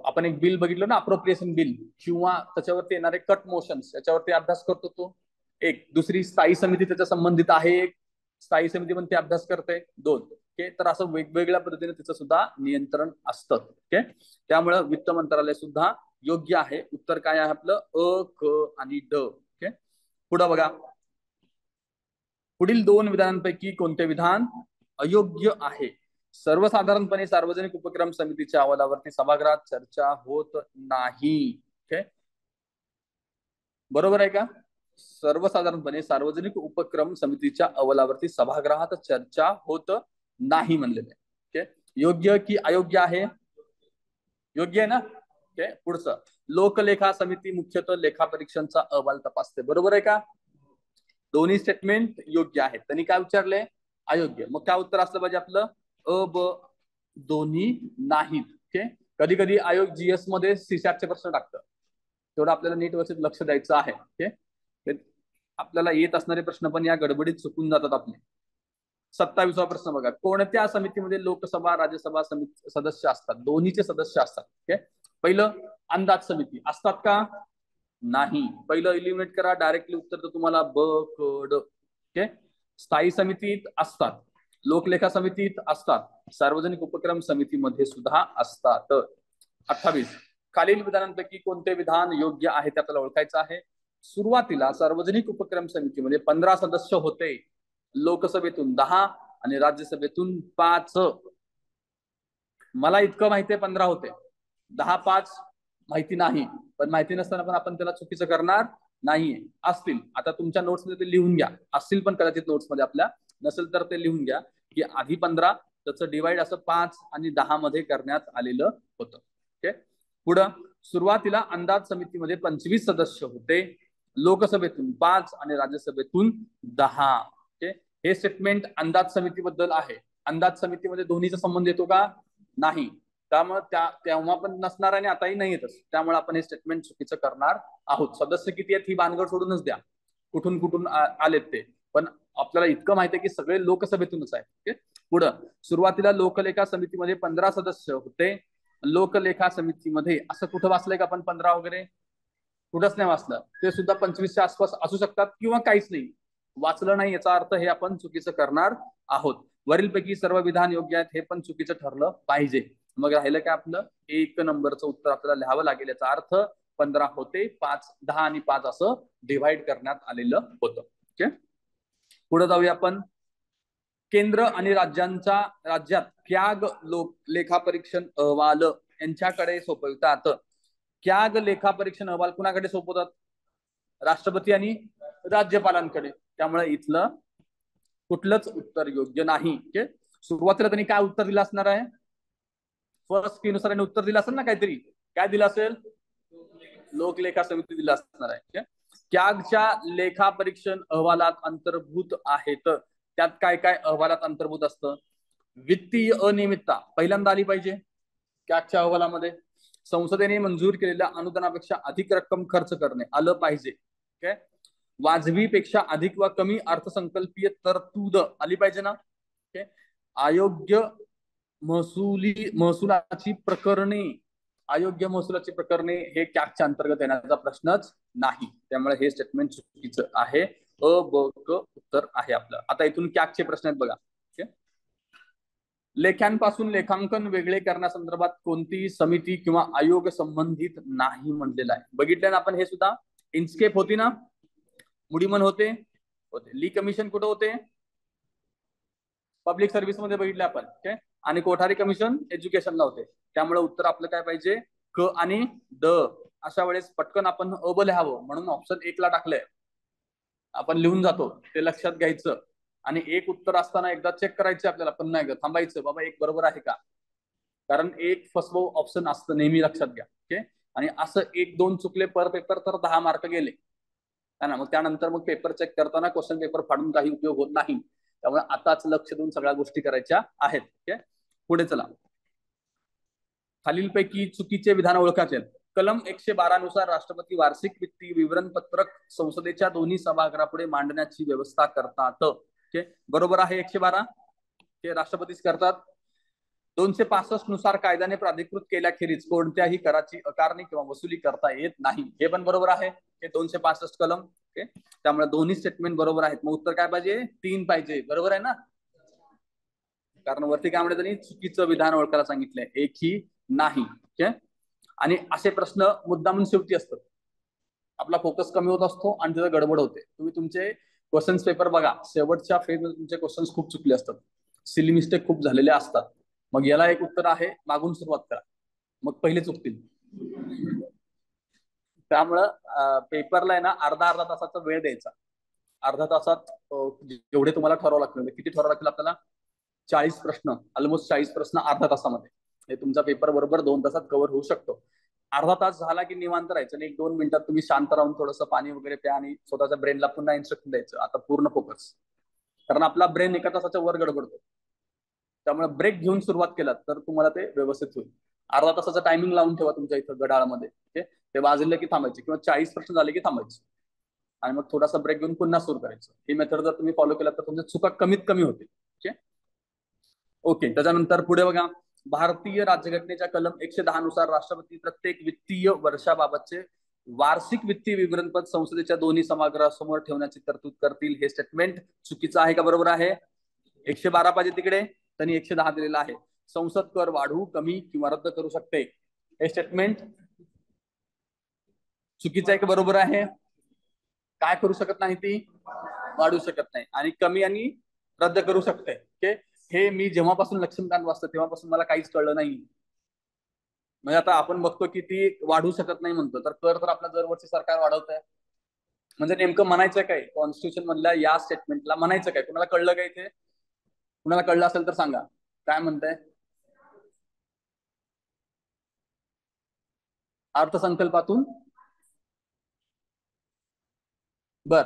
आपण एक बिल बघितलं ना, अप्रोप्रिएशन बिल किंवा त्याच्यावरती येणारे कट मोशन्स, याच्यावरती अभ्यास करतो तो. एक. दुसरी स्थायी समिती त्याच्या संबंधित आहे. एक स्थायी समिती पण ते अभ्यास करते. 2. ओके. तर असं वेगवेगळ्या पद्धतीने तिचं सुद्धा नियंत्रण असतं. ओके. त्यामुळं वित्त मंत्रालय सुद्धा योग्य आहे. उत्तर काय आहे आपलं? अ, क आणि ड. ओके. पुढे बघा. पुढील 2 विधानांपैकी कोणते विधान अयोग्य आहे? सर्वसाधारणपणे सार्वजनिक उपक्रम समितीच्या अहवालावरती सभागृहात चर्चा होत नाही. ओके. बरोबर आहे का? सर्वसाधारणपणे सार्वजनिक उपक्रम समितीच्या अहवालावरती सभागृहात चर्चा होत नाही म्हणलेले. ओके. योग्य की अयोग्य आहे? योग्य आहे ना. ओके. पुढचं. लोकलेखा समिती मुख्यतः लेखापरीक्षांचा अहवाल तपासते. बरोबर आहे का? दोन्ही स्टेटमेंट योग्य आहेत. त्यांनी काय विचारले? अयोग्य. मग काय उत्तर असलं पाहिजे आपलं? अ ब दोन्ही नाहीत. ओके. कधी कधी आयोग जीएस मध्ये सीसॅटचे प्रश्न टाकतं. तेवढं आपल्याला नीट व्यवस्थित लक्ष द्यायचं आहे. ओके. आपल्याला येत असणारे प्रश्न पण या गडबडीत चुकून जातात आपले. 27वा प्रश्न बघा. कोणत्या समितीमध्ये लोकसभा राज्यसभा सदस्य असतात? दोन्हीचे सदस्य असतात. ओके. पहिलं, अंदाज समिती असतात का? नाही. पहिलं इलिमिनेट करा. डायरेक्टली उत्तर तर तुम्हाला ब क ड. ओके. स्थायी समितीत असतात, लोकलेखा समितीत असतात, सार्वजनिक उपक्रम समितीमध्ये सुद्धा असतात. 28. खालील विधानांपैकी कोणते विधान योग्य आहे ते आपल्याला ओळखायचं आहे. सुरुवातीला सार्वजनिक उपक्रम समितीमध्ये 15 सदस्य होते. लोकसभेतून 10 आणि राज्यसभेतून 5. मला इतकं माहिती आहे 15 होते. 10 5 माहिती नाही. पण माहिती नसताना पण आपण त्याला चुकीचं करणार नाहीये. असतील, आता तुमच्या नोट्स मध्ये ते लिहून घ्या. असतील पण कदाचित नोट्स मध्ये आपल्या, नसेल तर ते लिहून घ्या की आधी 15 त्याचं डिवाइड असं 5 आणि 10 मध्ये करण्यात आलेलं होतं. ओके. पुढं. सुरुवातीला अंदाज समितीमध्ये 25 सदस्य होते. लोकसभेतून 5 आणि राज्यसभेतून 10. ओके. हे स्टेटमेंट अंदाज समितीबद्दल आहे. अंदाज समितीमध्ये दोन्हीचा संबंध येतो का? नाही. त्यामुळे तेव्हा पण नसणार आणि आताही नाही येतच. त्यामुळे आपण हे स्टेटमेंट चुकीचं करणार आहोत. सदस्य किती आहेत ही भानगड सोडूनच द्या, कुठून कुठून आलेत ते. पण आपल्याला इतकं माहिती आहे की सगळे लोकसभेतूनच आहे. ओके. पुढं. सुरुवातीला लोकलेखा समितीमध्ये 15 सदस्य होते. लोकलेखा समितीमध्ये असं कुठं वाचलंय का आपण 15 वगैरे? कुठंच नाही वाचलं. ते सुद्धा 25च्या आसपास असू शकतात किंवा काहीच नाही. वाचलं नाही याचा अर्थ हे आपण चुकीचं करणार आहोत. वरीलपैकी सर्व विधान योग्य आहेत हे पण चुकीचं ठरलं पाहिजे. मग राहिलं काय आपलं? 1 नंबरचं उत्तर आपल्याला लिहावं लागेल. याचा अर्थ 15 होते, 5 10 आणि 5 असं डिव्हाइड करण्यात आलेलं होतं. ओके. पुढे जाऊया आपण. केंद्र आणि राज्यात कॅग लेखापरीक्षण अहवाल यांच्याकडे सोपवतात. कॅग लेखापरीक्षण अहवाल कुणाकडे सोपवतात? राष्ट्रपती आणि राज्यपालांकडे. त्यामुळे इथलं कुठलंच उत्तर योग्य नाही. ओके. सुरुवातीला त्यांनी काय उत्तर दिलं असणार आहे? फर्स्ट की नुसार उत्तर दिलं असेल ना काहीतरी. काय दिलं असेल? लोकलेखा समिती दिलं असणार आहे. कॅगच्या लेखापरीक्षण अहवालात अंतर्भूत आहेत. त्यात काय काय अहवालात अंतर्भूत असतं? वित्तीय अनियमितता पहिल्यांदा आली पाहिजे कॅगच्या अहवालामध्ये. संसदेने मंजूर केलेल्या अनुदानापेक्षा अधिक रक्कम खर्च करणे आलं पाहिजे. ओके, वाजवीपेक्षा अधिक व कमी अर्थसंकल्पीय तरतूद आली पाहिजे ना. ओके, अयोग्य महसुलाची प्रकरणे हे कॅगच्या अंतर्गत येण्याचा प्रश्नच नाही. त्यामुळे हे स्टेटमेंट चुकीचं आहे. अ ब क उत्तर आहे आपलं. आता इथून कॅगचे प्रश्न आहेत बघा. लेख्यांपासून लेखांकन वेगळे करण्यासंदर्भात कोणतीही समिती किंवा आयोग संबंधित नाही म्हणलेलं आहे. बघितलं ना आपण हे सुद्धा. इन्स्केप होती ना, मुडीमन होते, ली कमिशन कुठं होते? पब्लिक सर्व्हिस मध्ये बघितले आपण. ओके, आणि कोठारी कमिशन एज्युकेशनला होते. त्यामुळे उत्तर आपलं काय पाहिजे? क आणि ड. अशा वेळेस पटकन आपण अ लिहावं म्हणून ऑप्शन 1 ला टाकलंय. आपण लिहून जातो ते लक्षात घ्यायचं. आणि एक उत्तर असताना एकदा चेक करायचे आपल्याला, पुन्हा एकदा थांबायचं, बाबा एक बरोबर आहे का. कारण एक फसव ऑप्शन असतं नेहमी, लक्षात घ्या. ओके, आणि असं 1-2 चुकले पर पेपर तर 10 मार्क गेले ना. मग त्यानंतर मग पेपर चेक करताना क्वेश्चन पेपर फाडून काही उपयोग होत नाही. त्यामुळे आताच लक्ष देऊन सगळ्या गोष्टी करायच्या आहेत. ओके, पुढे चला. खालीलपैकी चुकीचे विधान ओळखायचे. कलम 112 नुसार राष्ट्रपती वार्षिक वित्तीय विवरणपत्रक संसदेच्या दोन्ही सभागृहापुढे मांडण्याची व्यवस्था करतात. ओके, बरोबर आहे 112 हे राष्ट्रपतीच करतात. 265 नुसार कायद्याने प्राधिकृत केल्याखेरीज कोणत्याही कराची आकारणी किंवा वसुली करता येत नाही. हे पण बरोबर आहे. हे 265 कलम. ओके, त्यामुळे दोन्ही स्टेटमेंट बरोबर आहेत. मग उत्तर काय पाहिजे? 3 पाहिजे. बरोबर आहे ना. कारण वरती काय म्हणतात, त्यांनी चुकीचं विधान ओळखायला सांगितलंय, एकही नाही. ओके, आणि असे प्रश्न मुद्दामून शेवटी असतात. आपला फोकस कमी होत असतो आणि तिथं गडबड होते. तुम्ही तुमचे क्वेश्चन्स पेपर बघा, शेवटच्या फेज मध्ये तुमचे क्वेश्चन्स खूप चुकले असतात, सिली मिस्टेक खूप झालेले असतात. मग याला एक उत्तर आहे, मागून सुरुवात करा, मग पहिले चुकतील. त्यामुळं पेपरला आहे ना अर्धा तासाचा वेळ द्यायचा. अर्धा तासात जेवढे तुम्हाला ठरावं लागतील, किती ठरावं लागतील आपल्याला? 40 प्रश्न, ऑलमोस्ट 40 प्रश्न अर्धा तासामध्ये. हे तुमचा पेपर बरोबर 2 तासात कव्हर होऊ शकतो. अर्धा तास झाला की निवांत राहायचं आणि 1-2 मिनिटात तुम्ही शांत राहून थोडंसं पाणी वगैरे प्या आणि स्वतःच्या ब्रेनला पुन्हा इन्स्ट्रक्शन द्यायचं, आता पूर्ण फोकस. कारण आपला ब्रेन 1 तासाच्या वर गडबडतो. त्यामुळे ब्रेक घेऊन सुरुवात केलात तर तुम्हाला ते व्यवस्थित होईल. अर्धा तासाचा टायमिंग लावून ठेवा तुमच्या इथं घड्याळामध्ये. ते वाजले की थांबायचे, किंवा 40 प्रश्न झाले की थांबायचे आणि मग थोडासा ब्रेक घेऊन पुन्हा सुरू करायचं. ही मेथड जर तुम्ही फॉलो केला तर तुमच्या चुका कमीत कमी होतील. ओके, त्याच्यानंतर पुढे बघा. भारतीय राज्यघटनेच्या कलम 110 नुसार राष्ट्रपती प्रत्येक वित्तीय वर्षाबाबतचे वार्षिक वित्तीय विवरणपत्र संसदेच्या दोन्ही सभागृहासमोर ठेवण्याची तरतूद करतील. हे स्टेटमेंट चुकीचं आहे का बरोबर आहे? 112 पाहिजे तिकडे, त्यांनी 110 दिलेला आहे. संसद कर वाढवू, कमी किंवा रद्द करू शकते. हे स्टेटमेंट चुकीचं आहे का बरोबर आहे? काय करू शकत नाही ती? वाढवू शकत नाही, आणि कमी आणि रद्द करू शकते. ओके, हे मी जेव्हापासून लक्ष्मीकांत वाचतो तेव्हापासून मला काहीच कळलं नाही. म्हणजे आता आपण बघतो की ती वाढवू शकत नाही म्हणतो, तर कर तर आपला दरवर्षी सरकार वाढवत आहे. म्हणजे नेमकं म्हणायचं काय कॉन्स्टिट्यूशन मधल्या या स्टेटमेंटला? म्हणायचं काय? कुणाला कळलं काय इथे? कुणाला कळलं असेल तर सांगा, काय म्हणताय? अर्थसंकल्पातून. बर,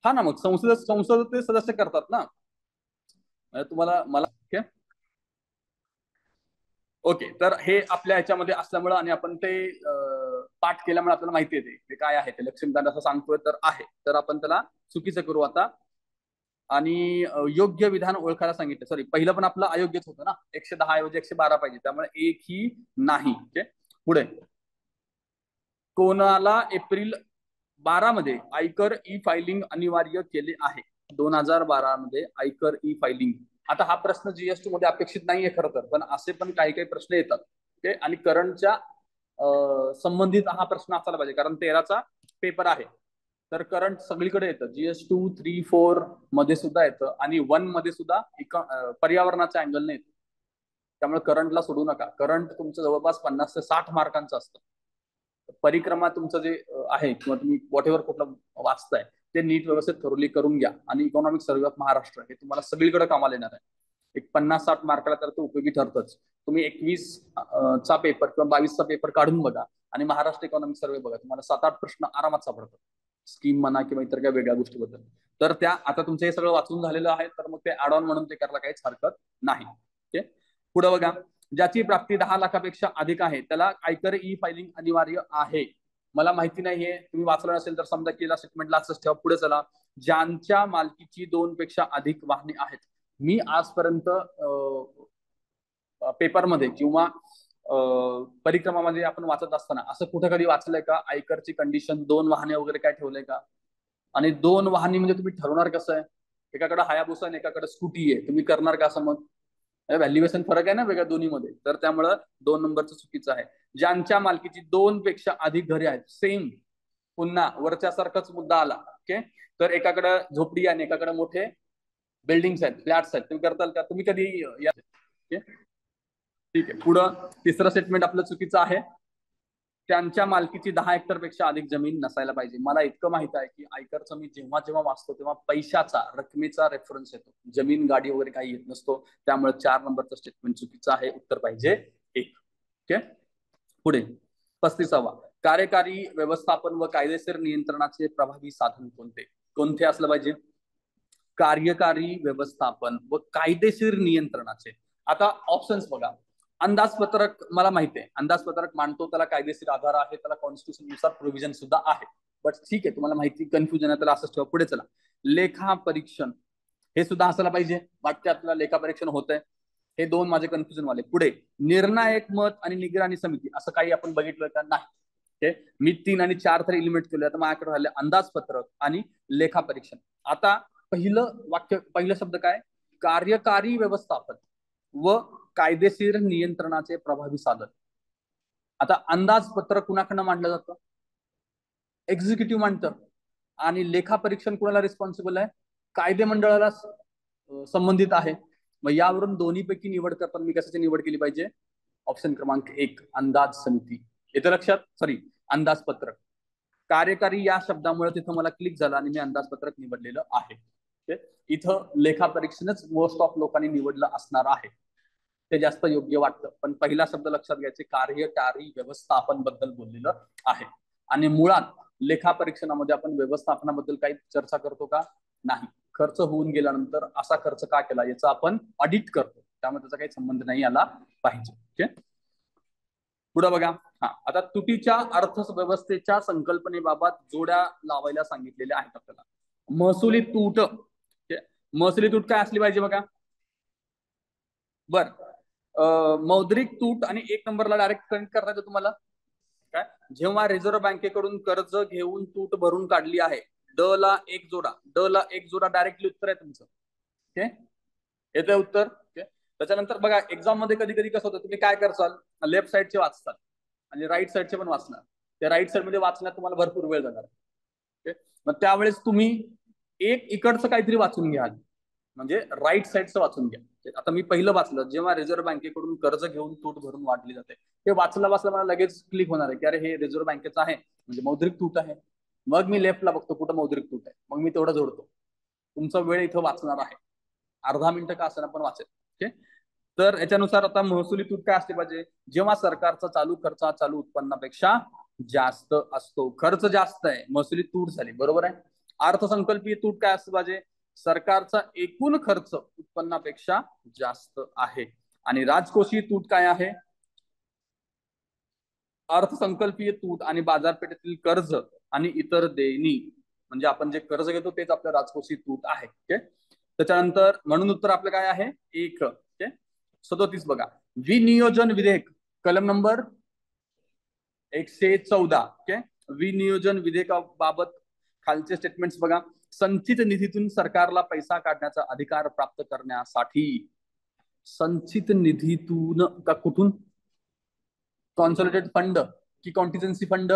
हा ना, मग संसदेचे सदस्य करतात ना. म्हणजे तुम्हाला मला ओके, तर हे आपल्या ह्याच्यामध्ये असल्यामुळं आणि आपण ते पाठ केल्यामुळे आपल्याला माहिती येते ते काय आहे. ते लक्ष्मीकांत असं सांगतोय तर आहे, तर आपण त्याला चुकीचं करू आता. आणि योग्य विधान ओळखायला सांगितलं. सॉरी, पहिलं पण आपलं अयोग्यच होतं ना. 110 ऐवजी 112 पाहिजे, त्यामुळे एकही नाही. ओके, पुढे. कोणाला एप्रिल 12 मध्ये आयकर ई फायलिंग अनिवार्य केले आहे? 2012 मध्ये आयकर ई फायलिंग. आता हा प्रश्न जीएसटी मध्ये अपेक्षित नाहीये खरं तर, पण असे पण काही काही प्रश्न येतात. ओके, आणि करंटच्या संबंधित हा प्रश्न असायला पाहिजे, कारण 13चा पेपर आहे. तर करंट सगळीकडे येतं, जीएस 2, 3, 4 मध्ये सुद्धा येतं, आणि 1 मध्ये सुद्धा पर्यावरणाच्या अँगलने येतं. त्यामुळे करंटला सोडू नका. करंट तुमचं जवळपास 50 ते 60 मार्कांचं असतं. परिक्रमा तुमचं जे आहे, किंवा तुम्ही व्हॉट एव्हर कुठलं वाचताय ते नीट व्यवस्थित थोरली करून घ्या. आणि इकॉनॉमिक सर्व्हे ऑफ महाराष्ट्र हे तुम्हाला सगळीकडे कामाला येणार आहे. एक 50-60 मार्काला तर ते उपयोगी ठरतच. तुम्ही 21 चा पेपर किंवा 22 चा पेपर काढून बघा आणि महाराष्ट्र इकॉनॉमिक सर्व्हे बघा, तुम्हाला 7-8 प्रश्न आरामात सापडतात, स्कीम म्हणा किंवा इतर काही वेगळ्या गोष्टीबद्दल. तर त्या आता तुमचं हे सगळं वाचून झालेलं आहे, तर मग ते ऍड ऑन म्हणून ते करायला काहीच हरकत नाही. ओके, पुढे बघा. ज्याची प्राप्ती 10 लाखापेक्षा अधिक आहे त्याला आयकर ई फायलिंग अनिवार्य आहे. मला माहिती नाहीये, तुम्ही वाचलं नसेल तर समजा केला स्टेटमेंटला असंच ठेवा. पुढे चला. ज्यांच्या मालकीची 2 पेक्षा अधिक वाहने आहेत. मी आजपर्यंत पेपरमध्ये किंवा परिक्रमामध्ये आपण वाचत असताना असं कुठे कधी वाचलंय का आयकरची कंडिशन 2 वाहने वगैरे काय ठेवलंय का? आणि 2 वाहने म्हणजे तुम्ही ठरवणार कसं आहे? एकाकडे हायाबुसा आणि एकाकडे स्कूटी आहे, तुम्ही करणार का असं? मग व्हॅल्युएशन फरक आहे ना वेगळ्या दोन्हीमध्ये, तर त्यामुळं 2 नंबरचं चुकीचं आहे. ज्यांच्या मालकीची 2 पेक्षा अधिक घरे आहेत, सेम पुन्हा वरच्यासारखाच मुद्दा आला. ओके, तर एकाकडे झोपडी आणि एकाकडे मोठे बिल्डिंग्स आहेत, फ्लॅट्स आहेत, तुम्ही करताल का? तुम्ही कधी ठीक आहे. पुढं तिसरं स्टेटमेंट आपलं चुकीचं आहे. त्यांच्या मालकीची 10 हेक्टर पेक्षा अधिक जमीन नसायला पाहिजे. मला इतकं माहित आहे की आयकरचं मी जेव्हा जेव्हा वाचतो तेव्हा पैशाचा रकमेचा रेफरन्स येतो, जमीन गाडी वगैरे काही येत नसतो. त्यामुळे 4 नंबरचं स्टेटमेंट चुकीचं आहे. उत्तर पाहिजे 1. ओके, पुढे 35वा. कार्यकारी व्यवस्थापन व कायदेशीर नियंत्रणाचे प्रभावी साधन कोणते? कोणते असलं पाहिजे? कार्यकारी व्यवस्थापन व कायदेशीर नियंत्रणाचे. आता ऑप्शन्स बघा. अंदाजपत्रक मला माहिती आहे, अंदाजपत्रक मांडतो त्याला कायदेशीर आधार आहे, त्याला कॉन्स्टिट्यूशन नुसार प्रोव्हिजन सुद्धा आहे. बट ठीक आहे, तुम्हाला माहिती कन्फ्युजन आहे त्याला असंच ठेवा. पुढे चला. लेखा परीक्षण हे सुद्धा असायला पाहिजे. वाटते आपल्याला लेखा परीक्षण होत आहे. हे 2 माझे कन्फ्युजन वाले. पुढे निर्णायक मत आणि निगराणी समिती असं काही आपण बघितलं का? नाही. मी 3 आणि 4 तर एलिमिनेट केलं. आता माझ्याकडे राहिले अंदाजपत्रक आणि लेखा परीक्षण. आता पहिलं वाक्य, पहिला शब्द काय? कार्यकारी व्यवस्थापन व कायदेशीर नियंत्रणाचे प्रभावी साधन. आता अंदाजपत्रक कुणाकडनं मांडलं जातं? एक्झिक्युटिव्ह मांडतं. आणि लेखा परीक्षण कुणाला रिस्पॉन्सिबल आहे? कायदे मंडळाला संबंधित आहे. मग यावरून दोन्हीपैकी निवड करताना मी कशाची निवड केली पाहिजे? ऑप्शन क्रमांक 1 अंदाज समिती. येतं लक्षात? सॉरी, अंदाजपत्रक. कार्यकारी या शब्दामुळे तिथं मला क्लिक झालं आणि मी अंदाजपत्रक निवडलेलं आहे. इथं लेखा परीक्षणच मोस्ट ऑफ लोकांनी निवडलं असणार आहे, ते जास्त योग्य वाटतं. पण पहिला शब्द लक्षात घ्यायचे, कार्यकारी व्यवस्थापन बद्दल बोललेलं आहे. आणि मुळात लेखा परीक्षणामध्ये आपण व्यवस्थापनाबद्दल काही चर्चा करतो का? नाही. खर्च होऊन गेल्यानंतर असा खर्च का केला याचा आपण ऑडिट करतो, त्यामुळे त्याचा काही संबंध नाही आला पाहिजे. ओके, पुढे बघा. आता तुटीच्या अर्थव्यवस्थेच्या संकल्पनेबाबत जोड्या लावायला सांगितलेल्या आहेत आपल्याला. महसुली तूट. महसुली तूट काय असली पाहिजे बघा. बर, मौद्रिक तूट आणि 1 नंबरला डायरेक्ट कनेक्ट करता येतं तुम्हाला काय? जेव्हा रिझर्व्ह बँकेकडून कर्ज घेऊन तूट भरून काढली आहे, ड ला 1 जोडा. ड ला 1 जोडा, डायरेक्टली उत्तर आहे तुमचं. ओके, येतंय उत्तर. ओके, त्याच्यानंतर बघा एक्झाम मध्ये कधी कधी कसं होतं, तुम्ही काय करसाल, लेफ्ट साईडचे वाचताल आणि राईट साईडचे पण वाचणार. त्या राईट साईड मध्ये वाचण्यात तुम्हाला भरपूर वेळ जाणार. ओके, मग त्यावेळेस तुम्ही एक इकडचं काहीतरी वाचून घ्याल, म्हणजे राईट साईडचं वाचून घ्या. आता मी पहिलं वाचलं, जेव्हा रिझर्व्ह बँकेकडून कर्ज घेऊन तूट भरून वाढली जाते, हे वाचलं मला लगेच क्लिक होणार आहे की अरे हे रिझर्व्ह बँकेचं आहे, म्हणजे मौद्रिक तूट आहे. मग मी लेफ्टला बघतो कुठं मौद्रिक तूट आहे, मग मी तेवढं जोडतो. तुमचा वेळ इथं वाचणार आहे, अर्धा मिनिटं का असताना पण वाचेल. ओके, तर याच्यानुसार आता महसुली तूट काय असते पाहिजे? जेव्हा सरकारचा चालू खर्च चालू उत्पन्नापेक्षा जास्त असतो. खर्च जास्त आहे, महसुली तूट झाली, बरोबर आहे. अर्थसंकल्पीय तूट काय असते पाहिजे? सरकारचा एकूण खर्च उत्पन्नापेक्षा जास्त आहे. आणि राजकोषीय तूट काय आहे? अर्थसंकल्पीय तूट आणि बाजारपेठेतील कर्ज आणि इतर देणी, म्हणजे आपण जे कर्ज घेतो तेच आपलं राजकोषीय तूट आहे. ओके, त्याच्यानंतर म्हणून उत्तर आपलं काय आहे? 1. ओके, 37 बघा. विनियोजन विधेयक, कलम नंबर 114. ओके, विनियोजन विधेयकाबाबत खालचे स्टेटमेंट्स बघा. संचित निधीतून सरकारला पैसा काढण्याचा अधिकार प्राप्त करण्यासाठी, संचित निधीतून का कुठून? कॉन्सॉलिडेटेड फंड की कॉन्टिजेन्सी फंड?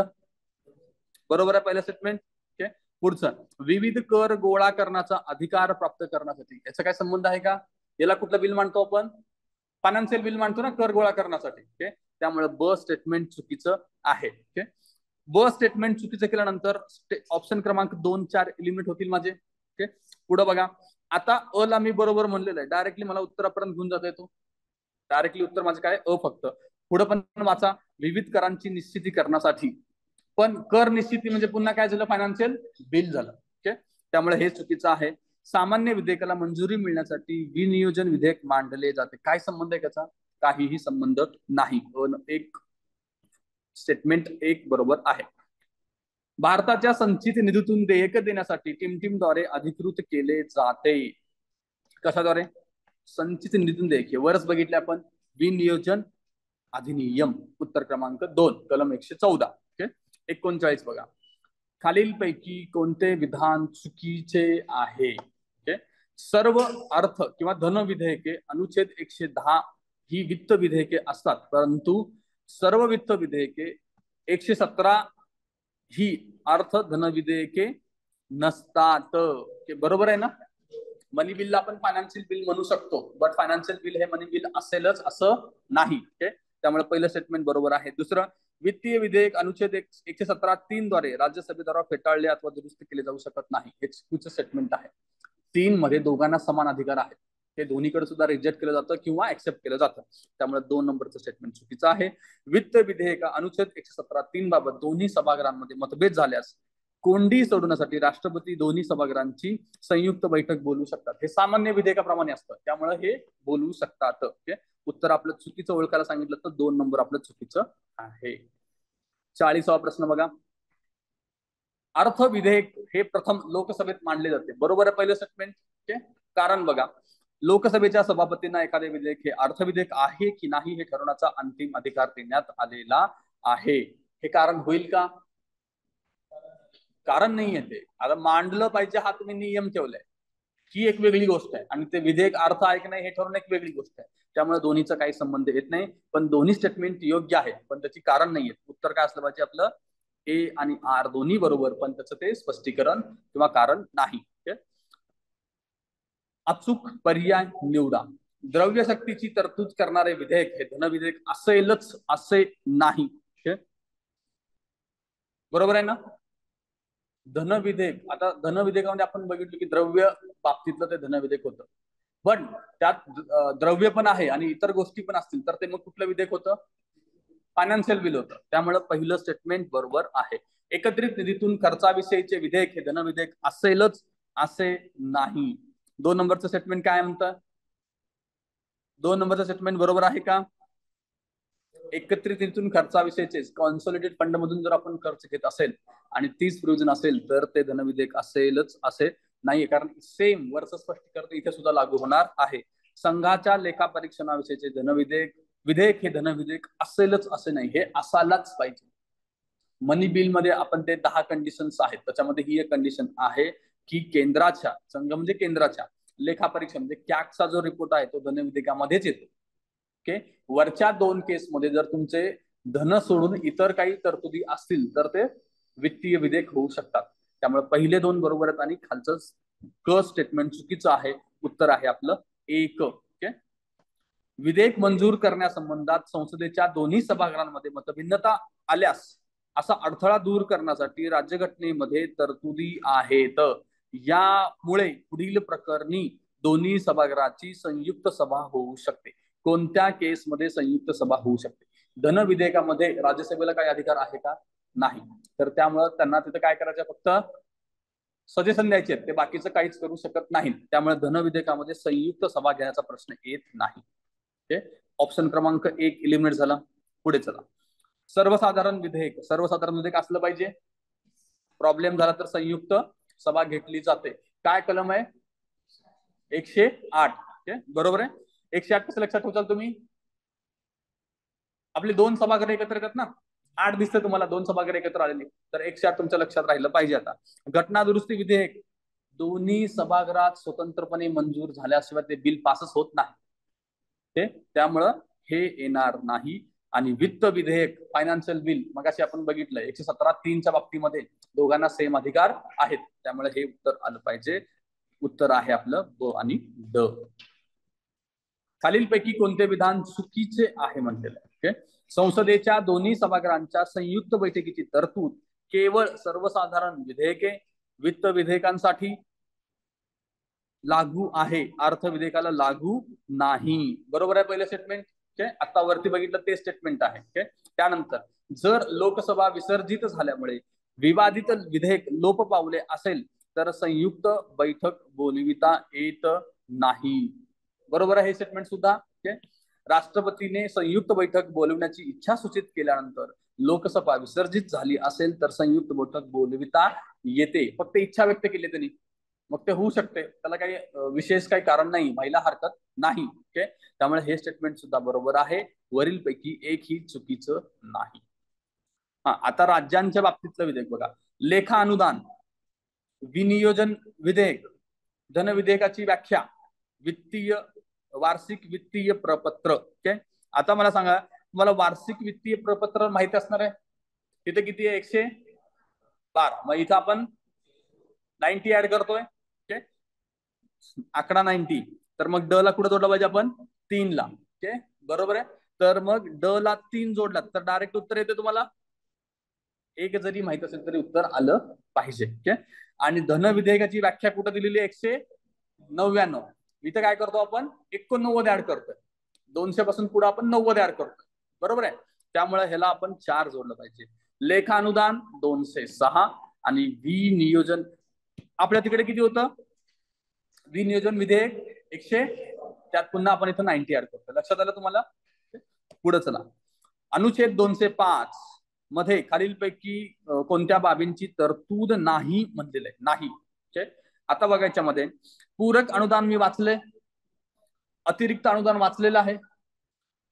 बरोबर आहे पहिलं स्टेटमेंट. ओके, पुढचं, विविध कर गोळा करण्याचा अधिकार प्राप्त करण्यासाठी, याचा काय संबंध आहे का? याला कुठलं बिल मानतो आपण? फायनान्शियल बिल मानतो ना कर गोळा करण्यासाठी. ओके, त्यामुळे ब स्टेटमेंट चुकीचं आहे. ओके, ब स्टेटमेंट चुकीचं केल्यानंतर ऑप्शन क्रमांक 2, 4 एलिमिनेट होतील माझे. ओके, पुढे बघा. आता अ ला मी बरोबर म्हणलेलं आहे, डायरेक्टली मला उत्तरापर्यंत घेऊन जाता येतो. डायरेक्टली उत्तर माझं काय अ फक्त. पुढे पण वाचा, विविध करांची निश्चिती करण्यासाठी. पण कर निश्चिती म्हणजे पुन्हा काय झालं, फायनान्शियल बिल झालं. ओके, त्यामुळे हे चुकीचं आहे. सामान्य विधेयकाला मंजुरी मिळण्यासाठी विनियोजन विधेयक मांडले जाते. काय संबंध आहे त्याचा? काहीही संबंध नाही. एक स्टेटमेंट एक बरोबर आहे. भारताच्या संचित निधीतून देयक देण्यासाठी टीमद्वारे अधिकृत केले जाते. कशाद्वारे? संचित निधीतून देयक. वरच बघितले आपण, विनियोजन अधिनियम, उत्तर क्रमांक 2, कलम 114. ओके, 39 बघा. खालीलपैकी कोणते विधान चुकीचे आहे? ओके, सर्व अर्थ किंवा धन विधेयके अनुच्छेद 110 ही वित्त विधेयके असतात, परंतु सर्व वित्त विधेयके 117 ही अर्थ धन विधेयके नसतात. बरोबर आहे ना? मनी बिलला आपण फायनान्शियल बिल म्हणू शकतो, बट फायनान्शियल बिल हे मनी बिल असेलच असं नाही. त्यामुळे पहिलं स्टेटमेंट बरोबर आहे. दुसरं, वित्तीय विधेयक अनुच्छेद 117(3) द्वारे राज्यसभेद्वारा फेटाळले अथवा दुरुस्त केले जाऊ शकत नाही. हे चुकीचं स्टेटमेंट आहे. 3 मध्ये दोघांना समान अधिकार आहेत. हे दोन्हीकडे सुद्धा रिजेक्ट केलं जातं किंवा ऍक्सेप्ट केलं जातं. त्यामुळे 2 नंबरचं स्टेटमेंट चुकीचं आहे. वित्त विधेयक अनुच्छेद 117(3) बाबत दोन्ही सभागृहांमध्ये मतभेद झाल्यास कोंडी सोडवण्यासाठी राष्ट्रपती दोन्ही सभागृहांची संयुक्त बैठक बोलू शकतात. हे सामान्य विधेयकाप्रमाणे असतं, त्यामुळे हे बोलू शकतात. ओके, उत्तर आपलं चुकीचं ओळखायला सांगितलं तर 2 नंबर आपलं चुकीचं आहे. 40वा प्रश्न बघा. अर्थ विधेयक हे प्रथम लोकसभेत मांडले जाते. बरोबर आहे पहिलं स्टेटमेंट. ओके, कारण बघा, लोकसभेच्या सभापतींना एखादे विधेयक हे अर्थ विधेयक आहे की नाही हे ठरवण्याचा अंतिम अधिकार देण्यात आलेला आहे. हे कारण होईल का? कारण नाही येते. आता मांडलं पाहिजे हा तुम्ही नियम ठेवलाय, ही एक वेगळी गोष्ट आहे, आणि ते विधेयक अर्थ आहे की नाही हे ठरवणं एक वेगळी गोष्ट आहे. त्यामुळे दोन्हीचा काही संबंध येत नाही. पण दोन्ही स्टेटमेंट योग्य आहे, पण त्याची कारण नाही येत. उत्तर काय असलं पाहिजे आपलं? ए आणि आर दोन्ही बरोबर, पण त्याचं ते स्पष्टीकरण किंवा कारण नाही. अचूक पर्याय निवडा. द्रव्यशक्तीची तरतूद करणारे विधेयक हे धनविधेयक असेलच असे नाही. बरोबर आहे ना? धनविधेयक, आता धनविधेयकामध्ये आपण बघितलं की द्रव्य बाबतीतलं ते धनविधेयक होतं, पण त्यात द्रव्य पण आहे आणि इतर गोष्टी पण असतील, तर ते मग कुठलं विधेयक होतं? फायनान्शियल बिल होतं. त्यामुळे पहिलं स्टेटमेंट बरोबर आहे. एकत्रित निधीतून खर्चाविषयीचे विधेयक हे धनविधेयक असेलच असे नाही. 2 नंबरचं स्टेटमेंट काय म्हणतं? 2 नंबरचं स्टेटमेंट बरोबर आहे का? एकत्रित निधीतून खर्चाविषयीचे कॉन्सोलिडेट फंड मधून जर आपण खर्च घेत असेल आणि 30 प्रोव्हिजन असेल तर ते धनविधेयक असेलच असे नाहीये, कारण सेम वरचं स्पष्टीकरण इथे सुद्धा लागू होणार आहे. संघाच्या लेखा परीक्षणाविषयीचे विधेयक हे धनविधेयक असेलच असे नाही, हे असायलाच पाहिजे. मनी बिल मध्ये आपण ते 10 कंडिशन्स आहेत, त्याच्यामध्ये ही एक कंडिशन आहे की केंद्राच्या, संघ म्हणजे केंद्राच्या लेखा परीक्षा म्हणजे कॅगचा जो रिपोर्ट आहे तो धनविधेयकामध्येच येतो. ओके, वरच्या 2 केसमध्ये जर तुमचे धन सोडून इतर काही तरतुदी असतील तर ते वित्तीय विधेयक होऊ शकतात. त्यामुळे पहिले 2 बरोबर आहेत आणि खालचं क स्टेटमेंट चुकीचं आहे. उत्तर आहे आपलं 1. ओके, विधेयक मंजूर करण्यासंबंधात संसदेच्या दोन्ही सभागृहांमध्ये मतभिन्नता आल्यास असा अडथळा दूर करण्यासाठी राज्यघटनेमध्ये तरतुदी आहेत. यामुळे पुढील प्रकरणी दोन्ही सभागृहाची संयुक्त सभा होऊ शकते. कोणत्या केसमध्ये संयुक्त सभा होऊ शकते? धन विधेयकामध्ये राज्यसभेला काही अधिकार आहे का? नाही. तर त्यामुळे त्यांना तिथं काय करायचं? फक्त सजेशन द्यायचे आहेत, ते बाकीचं काहीच करू शकत नाहीत. त्यामुळे धन विधेयकामध्ये संयुक्त सभा घेण्याचा प्रश्न येत नाही. ऑप्शन क्रमांक 1 एलिमिनेट झाला. पुढे चला. सर्वसाधारण विधेयक. सर्वसाधारण विधेयक असलं पाहिजे. प्रॉब्लेम झाला तर संयुक्त सभा घेतली जाते. काय कलम आहे? 108. बरोबर आहे. 108 कसं लक्षात ठेवचाल तुम्ही? आपले 2 सभागृह एकत्र येतात ना, 8 दिसते तुम्हाला 2 सभागृह एकत्र आलेली, तर 108 तुमच्या लक्षात राहिलं पाहिजे. आता घटना दुरुस्ती विधेयक दोन्ही सभागृहात स्वतंत्रपणे मंजूर झाल्याशिवाय ते बिल पासच होत नाही. त्यामुळं हे येणार नाही. आणि वित्त विधेयक, फायनान्शियल बिल, मग अशी आपण बघितलं 117(3) बाबतीमध्ये दोघांना सेम अधिकार आहेत. त्यामुळे हे उत्तर आलं पाहिजे. उत्तर आहे आपलं ब आणि ड. खालीलपैकी कोणते विधान चुकीचे आहे म्हटलेलं आहे? संसदेच्या दोन्ही सभागृहांच्या संयुक्त बैठकीची तरतूद केवळ सर्वसाधारण विधेयके, वित्त विधेयकांसाठी, लागू आहे, अर्थ विधेयकाला लागू नाही. बरोबर आहे पहिलं स्टेटमेंट. ओके, आता वरती बघितलं ते स्टेटमेंट आहे. ओके, त्यानंतर जर लोकसभा विसर्जित झाल्यामुळे विवादित विधेयक लोप पावले असेल तर संयुक्त बैठक बोलविता येत नाही. बरोबर आहे हे स्टेटमेंट सुद्धा. ओके, राष्ट्रपतीने संयुक्त बैठक बोलवण्याची इच्छा सूचित केल्यानंतर लोकसभा विसर्जित झाली असेल तर संयुक्त बैठक बोलविता येते. फक्त इच्छा व्यक्त केली त्यांनी, मग ते होऊ शकते, त्याला काही विशेष काही कारण नाही, व्हायला हरकत नाही. ओके, त्यामुळे हे स्टेटमेंट सुद्धा बरोबर आहे. वरील पैकी एकही चुकीचं नाही. हा, आता राज्यांच्या बाबतीतलं विधेयक बघा. लेखा अनुदान, विनियोजन विधेयक, धन विधेयकाची व्याख्या, वित्तीय वार्षिक वित्तीय प्रपत्र. ओके, आता मला सांगा, तुम्हाला वार्षिक वित्तीय प्रपत्र माहिती असणार आहे. तिथे किती आहे? 112. मग इथं आपण 90 ऍड करतोय. ओके, आकडा 90. तर मग ड ला कुठे जोडला पाहिजे आपण? 3 ला. ओके, बरोबर आहे. तर मग ड ला 3 जोडला तर डायरेक्ट उत्तर येते तुम्हाला. एक जरी माहित असेल तरी उत्तर आलं पाहिजे. ओके, आणि धन विधेयकाची व्याख्या कुठं दिलेली आहे? 199. इथं काय करतो आपण? 89 ऍड करतोय. 200 पासून पुढे आपण 90 ऍड करतोय. बरोबर आहे. त्यामुळे ह्याला आपण 4 जोडलं पाहिजे. लेखा अनुदान 206 आणि विनियोजन आपल्या तिकडे किती होतं? विनियोजन विधेयक 100. त्यात पुन्हा आपण इथं 90 ऍड करतो. लक्षात आलं तुम्हाला? पुढे चला. अनुच्छेद 205 मध्ये खालीलपैकी कोणत्या बाबींची तरतूद नाही म्हणलेलं आहे? नाही. ओके, आता बघा याच्यामध्ये पूरक अनुदान मी वाचले, अतिरिक्त अनुदान वाचलेलं आहे,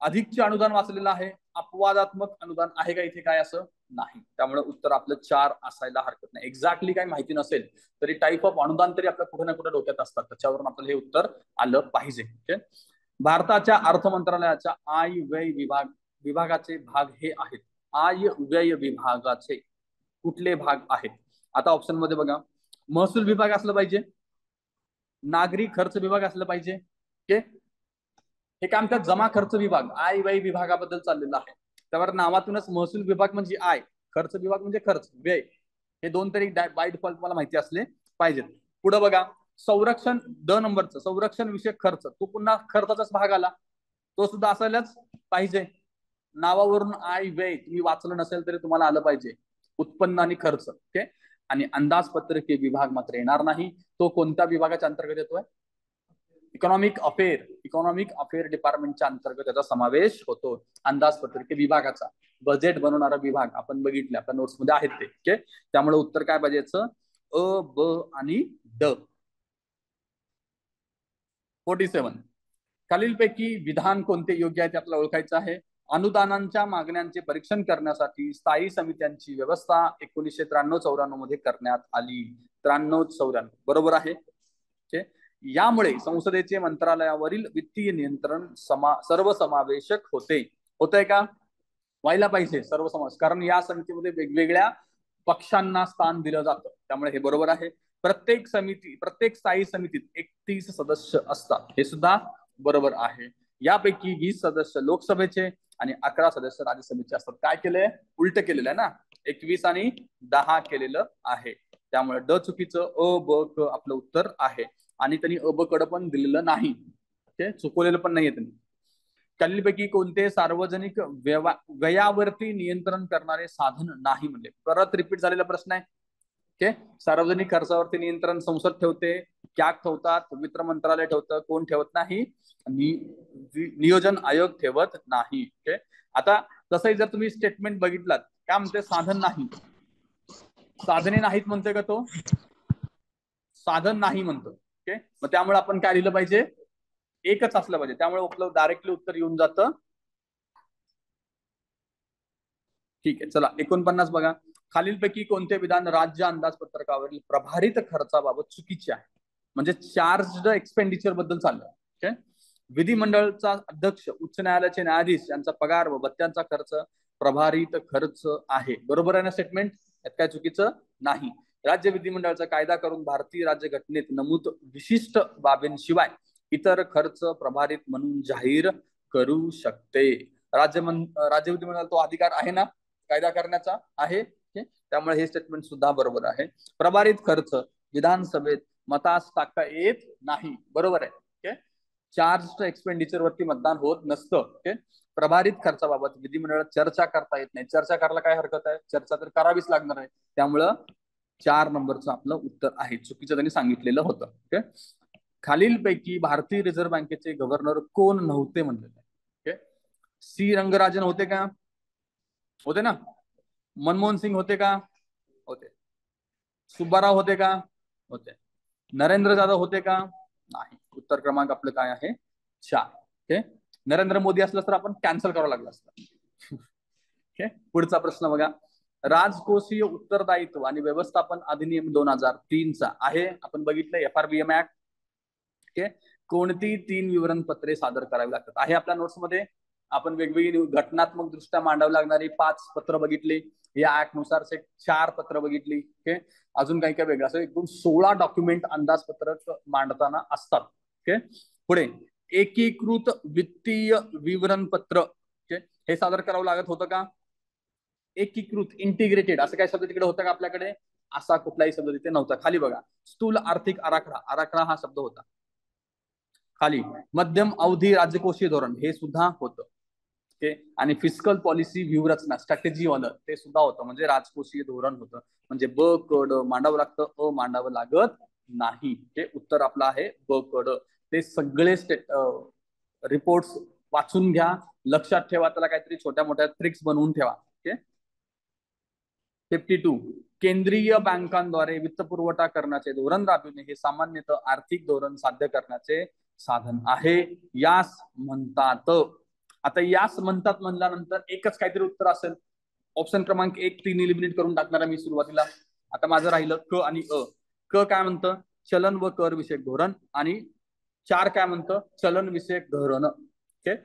अधिकचे अनुदान वाचलेलं आहे, अपवादात्मक अनुदान आहे का इथे? काय असं नाही. त्यामुळे उत्तर आपलं 4 असायला हरकत नाही. एक्झॅक्टली काही माहिती नसेल तरी टाईप ऑफ अनुदान तरी आपल्या कुठे ना कुठे डोक्यात असतात, त्याच्यावरून आपल्याला हे उत्तर आलं पाहिजे. ओके, भारताच्या अर्थ मंत्रालयाच्या आय व्यय विभागाचे भाग हे आहेत. आय व्यय विभागाचे कुठले भाग आहेत? आता ऑप्शन मध्ये बघा, महसूल विभाग असलं पाहिजे, नागरी खर्च विभाग असलं पाहिजे. ओके, हे काय म्हणतात? जमा खर्च विभाग आय व्यय विभागाबद्दल चाललेलं आहे. त्यावर नावातूनच महसूल विभाग म्हणजे आय, खर्च विभाग म्हणजे खर्च व्यय, हे दोन तरी बाय डिफॉल्ट मला माहिती असले पाहिजेत. पुढे बघा, संरक्षण ड नंबरचं संरक्षण विषयक खर्च, तो पुन्हा खर्चाचाच भाग आला, तो सुद्धा असायलाच पाहिजे. नावावरून आय व्यय तुम्ही वाचलं नसेल तरी तुम्हाला आलं पाहिजे. उत्पन्न आणि खर्च. ओके, आणि अंदाजपत्रकीय विभाग मात्र येणार नाही. तो कोणत्या विभागाच्या अंतर्गत येतोय? इकॉनॉमिक अफेअर डिपार्टमेंटच्या अंतर्गत त्याचा समावेश होतो. अंदाजपत्रकीय विभागाचा बजेट बनवणारा विभाग आपण बघितले, आपल्या नोट्स मध्ये आहेत ते. ओके, त्यामुळे उत्तर काय पाहिजे? अ, ब आणि ड. 47. खालीलपैकी विधान कोणते योग्य आहे ते आपल्याला ओळखायचं आहे. अनुदानांच्या मागण्यांचे परीक्षण करण्यासाठी स्थायी समित्यांची व्यवस्था 1993-94 मध्ये करण्यात आली. 93-94 बरोबर आहे. ओके, यामुळे संसदेचे मंत्रालयावरील वित्तीय नियंत्रण सर्वसमावेशक होते. होतंय का? व्हायला पाहिजे सर्वसमावेश, कारण या समितीमध्ये वेगवेगळ्या पक्षांना स्थान दिलं जातं. त्यामुळे हे बरोबर आहे. प्रत्येक स्थायी समितीत 31 सदस्य असतात, हे सुद्धा बरोबर आहे. यापैकी 20 सदस्य लोकसभेचे आणि 11 सदस्य राज्यसभेचे असतात. काय केलंय? उलट केलेलं आहे ना, 21 आणि 10 केलेलं आहे. त्यामुळे ड चुकीचं, अ ब क आपलं उत्तर आहे. आणि त्यांनी अ ब कड पण दिलेलं नाही. ओके, चुकवलेलं पण नाहीये त्यांनी. खालीलपैकी कोणते सार्वजनिक व्ययावरती नियंत्रण करणारे साधन नाही म्हणले? परत रिपीट झालेला प्रश्न आहे. ओके, सार्वजनिक खर्चावरती नियंत्रण संसद ठेवते, कॅग ठेवतात, वित्त मंत्रालय ठेवतं, कोण ठेवत नाही? नियोजन आयोग ठेवत नाही. ओके, आता तसंही जर तुम्ही स्टेटमेंट बघितलात, काय म्हणते? साधन नाही, साधने नाहीत म्हणतोय का तो? साधन नाही म्हणतो. ओके, मग त्यामुळे आपण काय लिहिलं पाहिजे? एकच असलं पाहिजे. त्यामुळे आपलं डायरेक्टली उत्तर येऊन जातं. ठीक आहे, चला 49 बघा. खालीलपैकी कोणते विधान राज्य अंदाजपत्रकावरील प्रभारित खर्चाबाबत चुकीचे आहे? म्हणजे चार्ज एक्सपेंडिचर बद्दल चाललं. ओके, विधिमंडळाचा अध्यक्ष, उच्च न्यायालयाचे न्यायाधीश यांचा पगार व भत्त्यांचा खर्च प्रभारित खर्च आहे. बरोबर आहे ना स्टेटमेंट? यात काय चुकीचं नाही. राज्य विधिमंडळाचा कायदा करून भारतीय राज्य घटनेत नमूद विशिष्ट बाबींशिवाय इतर खर्च प्रभारित म्हणून जाहीर करू शकते. राज्य विधिमंडळाला तो अधिकार आहे ना कायदा करण्याचा? आहे. त्यामुळे हे स्टेटमेंट सुद्धा बरोबर आहे. प्रभारित खर्च विधानसभेत मतास टाकता येत नाही. बरोबर आहे. ओके. चार्ज एक्सपेंडिचर वरती मतदान होत नसतं. ओके. प्रभारित खर्चाबाबत विधिमंडळात चर्चा करता येत नाही. चर्चा करायला काय हरकत आहे? चर्चा तर करावीच लागणार आहे. त्यामुळं 4 नंबरचं आपलं उत्तर आहे. चुकीचं त्यांनी सांगितलेलं होतं. ओके. खालीलपैकी भारतीय रिझर्व्ह बँकेचे गव्हर्नर कोण नव्हते म्हणलेलं आहे. ओके. सी रंगराजन होते का? होते ना. मनमोहन सिंग होते का? होते. सुब्बाराव होते का? होते. नरेंद्र जाधव होते का? नाही. उत्तर क्रमांक आपलं काय आहे? 4. ओके. नरेंद्र मोदी असलं तर आपण कॅन्सल करावं लागलं असतं. ओके. पुढचा प्रश्न बघा. राजकोषीय उत्तरदायित्व आणि व्यवस्थापन अधिनियम 2003 आहे. आपण बघितलं FRBM ऍक्ट. ओके. कोणती 3 विवरणपत्रे सादर करावी लागतात आहे आपल्या नोट्समध्ये. आपण वेगवेगळी घटनात्मक दृष्ट्या मांडावी लागणारी 5 पत्र बघितली. या ऍक्ट नुसार 4 पत्र बघितली. ओके. अजून काही काय वेगळं असं एकूण 16 डॉक्युमेंट अंदाजपत्रक मांडताना असतात. ओके. पुढे एकीकृत वित्तीय विवरणपत्र हे सादर करावं लागत होतं का? एकीकृत इंटिग्रेटेड असं काय शब्द तिकडे होता का आपल्याकडे? असा कुठलाही शब्द तिथे नव्हता. खाली बघा. स्थूल आर्थिक आराखडा, आराखडा हा शब्द होता खाली. मध्यम अवधी राजकोषीय धोरण हे सुद्धा होतं. ओके. आणि फिस्कल पॉलिसी व्यूहरचना स्ट्रॅटेजी वालं ते सुद्धा होतं. म्हणजे राजकोषीय धोरण होतं. म्हणजे ब क ड मांडावं लागतं, अ मांडावं लागत नाही. हे उत्तर आपलं आहे ब क ड. ते सगळे रिपोर्ट्स वाचून घ्या, लक्षात ठेवा, त्याला काहीतरी छोट्या मोठ्या ट्रिक्स बनवून ठेवा. ओके. 52 केंद्रीय बँकांद्वारे वित्तपुरवठा करण्याचे धोरण राबविणे हे सामान्यतः आर्थिक धोरण साध्य करण्याचे साधन आहे. यास म्हणतात. आता यास म्हणतात म्हणल्यानंतर एकच काहीतरी उत्तर असेल. ऑप्शन क्रमांक 1 3 इलिमिनेट करून टाकणार मी सुरुवातीला. आता माझं राहिलं क आणि अ. क काय म्हणतं? चलन व कर विषयक धोरण. आणि 4 काय म्हणतं? चलन विषयक धोरण. ओके.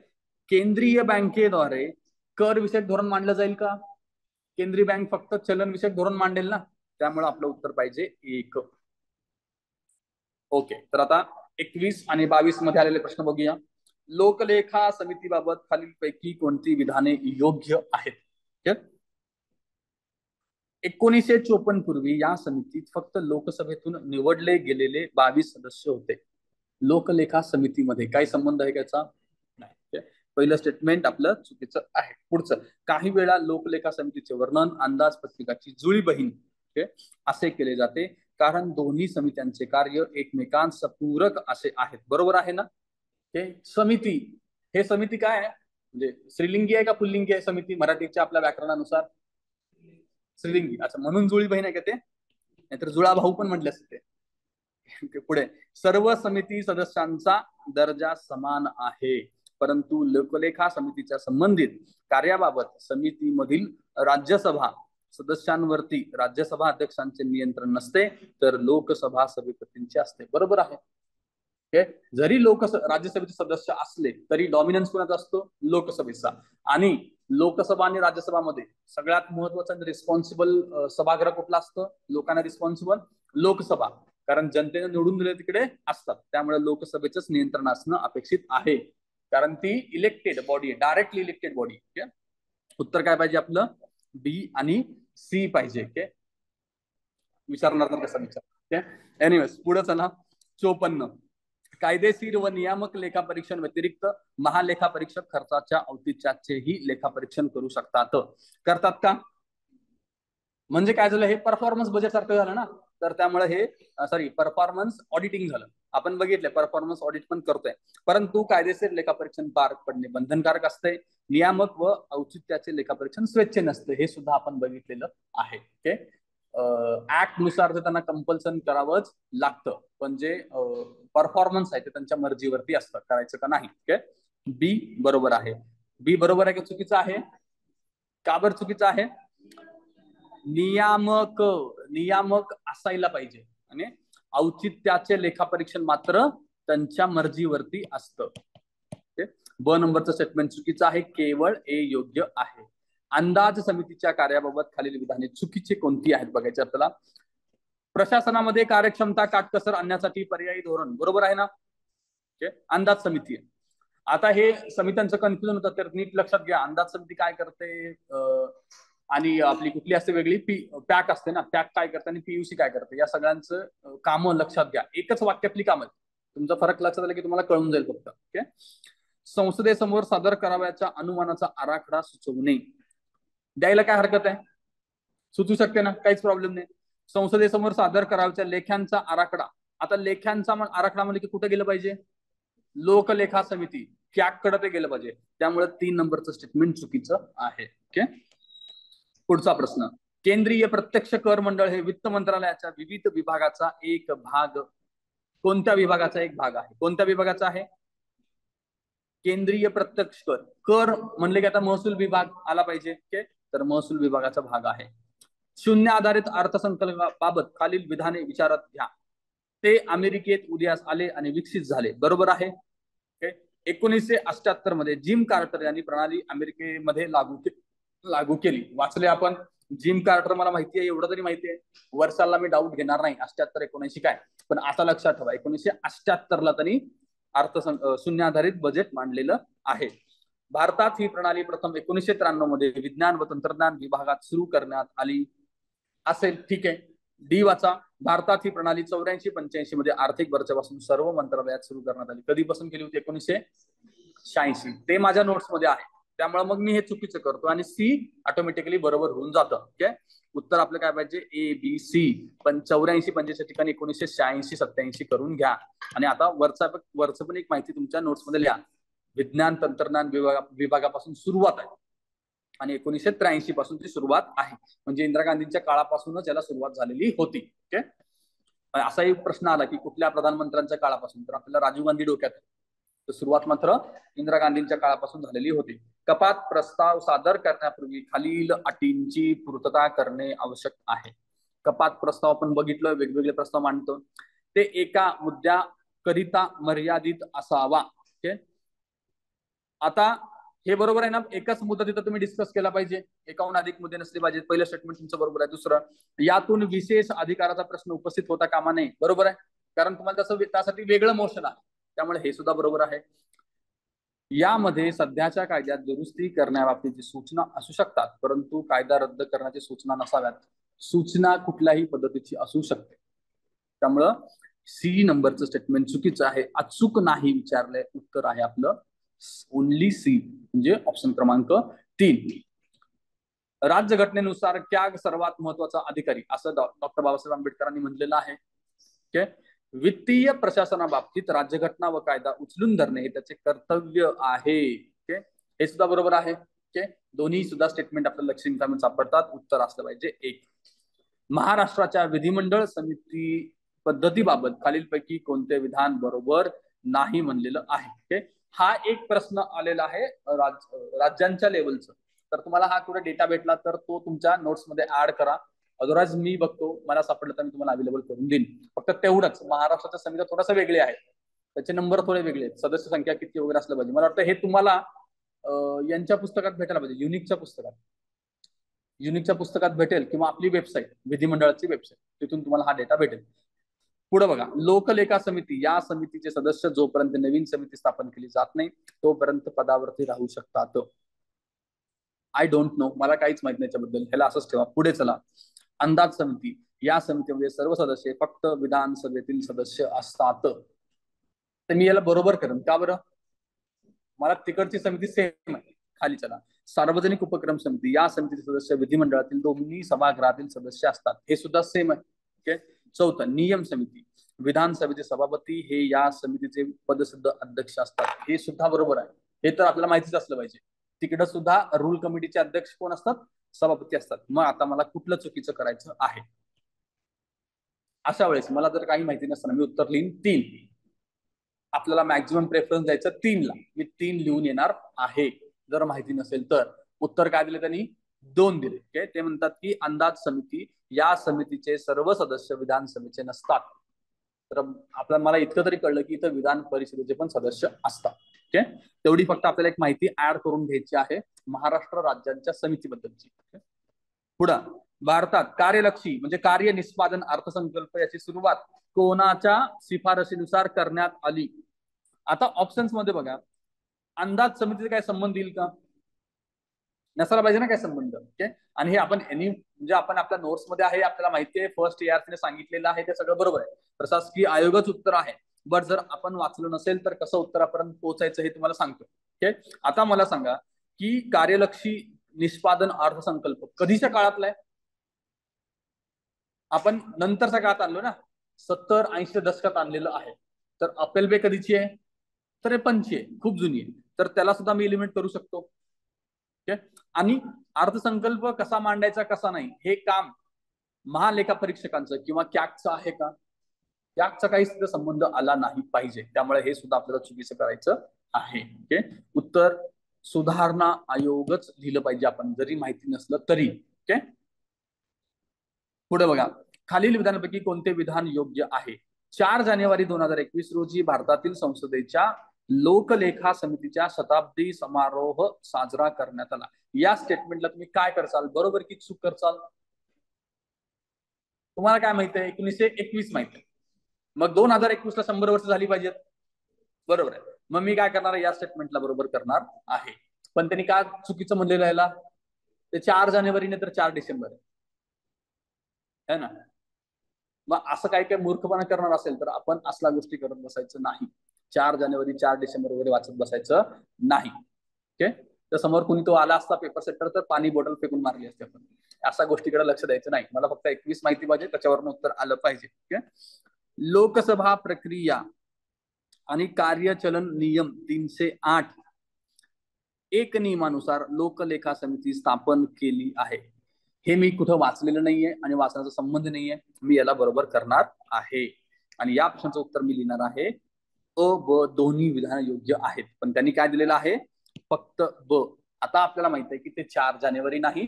केंद्रीय बँकेद्वारे कर विषयक धोरण मांडलं जाईल का? केंद्रीय बँक फक्त चलन विषयक धोरण मांडेल ना. त्यामुळे आपलं उत्तर पाहिजे 1. ओके. तर आता 21 आणि 22 मध्ये आलेले प्रश्न बघूया. लोकलेखा समितीबाबत खालीलपैकी कोणती विधाने योग्य आहेत? 1954 पूर्वी या समितीत फक्त लोकसभेतून निवडले गेलेले 22 सदस्य होते. लोकलेखा समितीमध्ये काय संबंध आहे त्याचा? नाही. पहिलं स्टेटमेंट आपलं चुकीचं आहे. पुढचं, काही वेळा लोकलेखा समितीचे वर्णन अंदाजपत्रकाची जुळी बहीण असे केले जाते कारण दोन्ही समित्यांचे कार्य एकमेकांस पूरक असे आहेत. बरोबर आहे ना? हे समिती, हे समिती काय आहे? म्हणजे स्त्रीलिंगी आहे का पुल्लिंगी आहे समिती मराठीच्या आपल्या व्याकरणानुसार? स्त्रीलिंगी. अच्छा, म्हणून जुळी बहीण आहे का ते? नाहीतर जुळा भाऊ पण म्हटले असते. पुढे, सर्व समिती सदस्यांचा दर्जा समान आहे, परंतु लोकलेखा समितीच्या संबंधित कार्याबाबत समितीमधील राज्यसभा सदस्यांवरती राज्यसभा अध्यक्षांचे नियंत्रण नसते, तर लोकसभा सभापतींचे असते. बरोबर आहे. जरी राज्यसभेचे सदस्य असले तरी डॉमिनन्स कोणाचा असतो? लोकसभेचा. आणि लोकसभा आणि राज्यसभामध्ये सगळ्यात महत्वाचा रिस्पॉन्सिबल सभागृह कुठला असतं? लोकांना रिस्पॉन्सिबल लोकसभा. कारण जनतेने निवडून दिले तिकडे असतात. त्यामुळे लोकसभेचंच नियंत्रण असणं अपेक्षित आहे. कारण ती इलेक्टेड बॉडी आहे, डायरेक्टली इलेक्टेड बॉडी. उत्तर काय पाहिजे आपलं? डी आणि सी पाहिजे. विचारणार तर कसा विचार. एनिवेज पुढे चला. 54 कायदेशीर व नियामक लेखापरीक्षण व्यतिरिक्त महालेखापरीक्षक खर्चाच्या औचित्याचेही लेखापरीक्षण करू शकतात. करतात का? म्हणजे काय झालं? हे परफॉर्मन्स बजेट सारखं झालं ना. तर त्यामुळे हे परफॉर्मन्स ऑडिटिंग झालं. आपण बघितलं परफॉर्मन्स ऑडिट पण करतोय, परंतु कायदेशीर लेखापरीक्षण पार पडणे बंधनकारक असते. नियामक व औचित्याचे लेखापरीक्षण स्वेच्छेने नसते, हे सुद्धा आपण बघितलेलं आहे. ओके. ऍक्ट नुसार त्यांना कंपल्सन करावंच लागतं, पण जे परफॉर्मन्स आहे ते त्यांच्या मर्जीवरती असतं, करायचं का नाही. ओके. बी बरोबर आहे. बी बरोबर आहे का चुकीचं आहे? का बरं चुकीचं आहे? नियामक, नियामक असायला पाहिजे आणि औचित्याचे लेखापरीक्षण मात्र त्यांच्या मर्जीवरती असतं. ब नंबरचं स्टेटमेंट चुकीचं आहे. केवळ ए योग्य आहे. अंदाज समितीच्या कार्याबाबत खालील विधाने चुकीची कोणती आहेत बघायचे आपल्याला. प्रशासनामध्ये कार्यक्षमता काटकसर आणण्यासाठी पर्यायी धोरण. बरोबर आहे ना? अंदाज समिती आहे. आता हे समित्यांचं कन्फ्युजन होतं, तर नीट लक्षात घ्या. अंदाज समिती काय करते? आणि आपली कुठली असते वेगळी पॅक असते ना, पॅक काय करते आणि पीयूसी काय करते, या सगळ्यांचं कामं लक्षात घ्या. एकच वाक्यातली कामं. तुमचा फरक लक्षात आला की तुम्हाला कळून जाईल फक्त. ओके. संसदेसमोर सादर करावयाच्या अनुमानाचा आराखडा सुचवणे. द्यायला काय हरकत आहे, सुचू शकते ना, काहीच प्रॉब्लेम नाही. संसदेसमोर सादर करावयाच्या लेख्यांचा आराखडा. आता लेख्यांचा आराखडा म्हणजे की कुठे गेलं पाहिजे, लोकलेखा समिती कडे ते गेलं पाहिजे. त्यामुळे 3 नंबरचं स्टेटमेंट चुकीचं आहे. ओके. पुढचा प्रश्न. केंद्रीय प्रत्यक्ष कर मंडळ हे वित्त मंत्रालयाच्या विविध विभागाचा एक भाग. कोणत्या विभागाचा एक भाग आहे, कोणत्या विभागाचा आहे? केंद्रीय प्रत्यक्ष कर. कर म्हणले की आता महसूल विभाग आला पाहिजे. ओके. तर महसूल विभागाचा भाग आहे. शून्य आधारित अर्थसंकल्पाबाबत खालील विधाने विचारात घ्या. ते अमेरिकेत उदयास आले आणि विकसित झाले. बरोबर आहे. 1978 मध्ये जिम कार्टर यांनी प्रणाली अमेरिकेमध्ये लागू केली. वाचले आपण. जिम कार्टर मला माहिती आहे, एवढं तरी माहिती आहे. वर्षाला मी डाऊट घेणार नाही 78 79 काय, पण आता लक्षात ठेवा 1978 ला त्यांनी शून्य आधारित बजेट मांडलेलं आहे. भारतात ही प्रणाली प्रथम 1993 मध्ये विज्ञान व तंत्रज्ञान विभागात सुरू करण्यात आली असेल. ठीक आहे. डी वाचा. भारतात ही प्रणाली 84-85 मध्ये आर्थिक वर्षापासून सर्व मंत्रालयात सुरू करण्यात आली. कधीपासून केली होती? 1986. ते माझ्या नोट्स मध्ये आहे, त्यामुळे मग मी हे चुकीचं करतो आणि सी ऑटोमॅटिकली बरोबर होऊन जातं. ओके. उत्तर आपलं काय पाहिजे? A B C. पण 84-85 ठिकाणी 1986-87 करून घ्या. आणि आता वरचं पण एक माहिती तुमच्या नोट्स मध्ये लिहा. विज्ञान तंत्रज्ञान विभागापासून सुरुवात आहे आणि 1983 पासून ती सुरुवात आहे. म्हणजे इंदिरा गांधींच्या काळापासूनच याला सुरुवात झालेली होती. ओके. असा एक प्रश्न आला की कुठल्या प्रधानमंत्र्यांच्या काळापासून, तर आपल्याला राजीव गांधी डोक्यात. तर सुरुवात मात्र इंदिरा गांधींच्या काळापासून झालेली होती. कपात प्रस्ताव सादर करण्यापूर्वी खालील अटींची पूर्तता करणे आवश्यक आहे. कपात प्रस्ताव आपण बघितलं, वेगवेगळे प्रस्ताव मांडतो. ते एका मुद्द्याकरिता मर्यादित असावा. ओके. आता हे बरोबर आहे ना, एकच मुद्दा तिथं तुम्ही डिस्कस केला पाहिजे, एकाहून अधिक मुद्दे नसले पाहिजे. पहिलं स्टेटमेंट तुमचं बरोबर आहे. दुसरं, यातून विशेष अधिकाराचा प्रश्न उपस्थित होता कामा नये. बरोबर आहे, कारण तुम्हाला तसं त्यासाठी वेगळं मोशन आहे, त्यामुळे हे सुद्धा बरोबर आहे. यामध्ये सध्याच्या कायद्यात दुरुस्ती करण्याबाबतीची सूचना असू शकतात, परंतु कायदा रद्द करण्याची सूचना नसाव्यात. सूचना कुठल्याही पद्धतीची असू शकते. त्यामुळं सी नंबरचं स्टेटमेंट चुकीचं आहे. अचूक नाही विचारलंय, उत्तर आहे आपलं ओनली सी, म्हणजे ऑप्शन क्रमांक 3. राज्यघटनेनुसार क्या सर्वात महत्वाचा अधिकारी, असं डॉक्टर बाबासाहेब आंबेडकरांनी म्हटलेलं आहे. ओके. वित्तीय प्रशासनाबाबतीत राज्यघटना व कायदा उचलून धरणे हे त्याचे कर्तव्य आहे. ओके. हे सुद्धा बरोबर आहे. ओके. दोन्ही सुद्धा स्टेटमेंट आपल्या लक्षात सापडतात. उत्तर असलं पाहिजे 1. महाराष्ट्राच्या विधिमंडळ समिती पद्धतीबाबत खालीलपैकी कोणते विधान बरोबर नाही म्हणलेलं आहे. ओके. हा एक प्रश्न आलेला आहे राज्यांच्या लेवलचं. तर तुम्हाला हा थोडा डेटा भेटला तर तो तुमच्या नोट्स मध्ये ऍड करा. अदरवाईज मी बघतो, मला सापडलं तर मी तुम्हाला अवेलेबल करून देईन. फक्त तेवढंच, महाराष्ट्राच्या समित्या थोडासा वेगळे आहेत, त्याचे नंबर थोडे वेगळे आहेत, सदस्य संख्या किती वगैरे असलं पाहिजे. मला वाटतं हे तुम्हाला यांच्या पुस्तकात भेटायला पाहिजे, युनिकच्या पुस्तकात भेटेल, किंवा आपली वेबसाईट विधिमंडळाची वेबसाईट, तिथून तुम्हाला हा डेटा भेटेल. पुढे बघा. लोकलेखा समिती, या समितीचे सदस्य जोपर्यंत नवीन समिती स्थापन केली जात नाही तोपर्यंत पदावरती राहू शकतात. आय डोंट नो, मला काहीच माहित नाही याच्याबद्दल, ह्याला असंच ठेवा. पुढे चला. अंदाज समिती, या समितीमध्ये सर्व सदस्य फक्त विधानसभेतील सदस्य असतात. तर मी याला बरोबर करेन. का बरं? मला तिकडची समिती सेम आहे. खाली चला. सार्वजनिक उपक्रम समिती, या समितीचे सदस्य विधिमंडळातील दोन्ही सभागृहातील सदस्य असतात. हे सुद्धा सेम आहे. ओके. 4. नियम समिती, विधानसभेचे सभापती हे या समितीचे पदसिद्ध अध्यक्ष असतात. हे सुद्धा बरोबर आहे. हे तर आपल्याला माहितीच असलं पाहिजे. तिकडे सुद्धा रूल कमिटीचे अध्यक्ष कोण असतात? सभापती असतात. मग आता मला कुठलं चुकीचं करायचं आहे? अशा वेळेस मला जर काही माहिती नसताना मी उत्तर लिहीन 3. आपल्याला मॅक्झिमम प्रेफरन्स द्यायचं 3 ला. मी 3 लिहून येणार आहे. जर माहिती नसेल तर उत्तर काय दिले त्यांनी? 2 दिले. ओके. ते म्हणतात की अंदाज समिती, या समितीचे सर्व सदस्य विधानसभेचे नसतात. तर आपल्याला, मला इतकं तरी कळलं की इथं विधान परिषदेचे पण सदस्य असतात. ओके. तेवढी फक्त आपल्याला एक माहिती ऍड करून घ्यायची आहे महाराष्ट्र राज्यांच्या समितीबद्दलची. पुढं, भारतात कार्यलक्षी म्हणजे कार्य निष्पादन अर्थसंकल्प याची सुरुवात कोणाच्या शिफारशीनुसार करण्यात आली? आता ऑप्शन्स मध्ये बघा, अंदाज समितीचा काय संबंध येईल का? नसायला पाहिजे ना काय संबंध. ओके. आणि हे आपण म्हणजे आपण आपल्या नोट्स मध्ये आहे, आपल्याला माहिती आहे फर्स्ट ने सांगितलेलं आहे, ते सगळं बरोबर आहे. प्रशासकीय आयोगच उत्तर आहे. बट जर आपण वाचलं नसेल तर कसं उत्तरापर्यंत पोहोचायचं हे तुम्हाला सांगतो. ओके. आता मला सांगा की कार्यलक्षी निष्पादन अर्थसंकल्प कधीच्या काळातला आहे? आपण नंतरच्या काळात आणलो ना, 70-80 दशकात आणलेलं आहे. तर अपेल बे कधीची आहे? तर हे 85 आहे, खूप जुनी आहे. तर त्याला सुद्धा मी एलिमेंट करू शकतो. ओके. आणि अर्थसंकल्प कसा मांडायचा कसा नाही हे काम महालेखा परीक्षकांचं किंवा कॅगचं आहे का? कॅगचा काही संबंध आला नाही पाहिजे. त्यामुळे हे सुद्धा आपल्याला चुकीचं करायचं आहे. ओके. उत्तर सुधारणा आयोगच लिहिलं पाहिजे आपण, जरी माहिती नसलं तरी. ओके. पुढे बघा, खालील विधानापैकी कोणते विधान योग्य आहे? 4 जानेवारी 2021 रोजी भारतातील संसदेच्या लोकलेखा समितीच्या शताब्दी समारोह साजरा करण्यात आला. या स्टेटमेंटला तुम्ही काय करसाल? बरोबर की चूक करसाल? तुम्हाला काय माहिती आहे? 1921 माहिती आहे. मग 2021 ला 100 वर्ष झाली पाहिजेत. बरोबर आहे. मग मी काय करणार आहे? या स्टेटमेंटला बरोबर करणार आहे. पण त्यांनी काय चुकीचं म्हणलेलं आहे? ते 4 जानेवारी नाही तर 4 डिसेंबर आहे ना. मग असं काय काय मूर्खपणा करणार असेल तर आपण असल्या गोष्टी करत बसायचं नाही. 4 जानेवारी 4 डिसेंबर वगैरे वाचत बसायचं नाही. ओके. तर समोर कुणी तो आला असता पेपर सेटर तर पाणी बॉटल फेकून मारली असते आपण. अशा गोष्टीकडे लक्ष द्यायचं नाही. मला फक्त 21 माहिती पाहिजे, त्याच्यावरून उत्तर आलं पाहिजे. ओके. लोकसभा प्रक्रिया आणि कार्यचलन नियम 308 एक नियमानुसार लोकलेखा समिती स्थापन केली आहे. हे मी कुठं वाचलेलं नाहीये आणि वाचण्याचा संबंध नाहीये. मी याला बरोबर करणार आहे. आणि या प्रश्नाचं उत्तर मी लिहिणार आहे अ ब दोन्ही विधान योग्य आहेत. पण त्यांनी काय दिलेलं आहे? फक्त ब. आता आपल्याला माहित आहे की ते 4 जानेवारी नाही,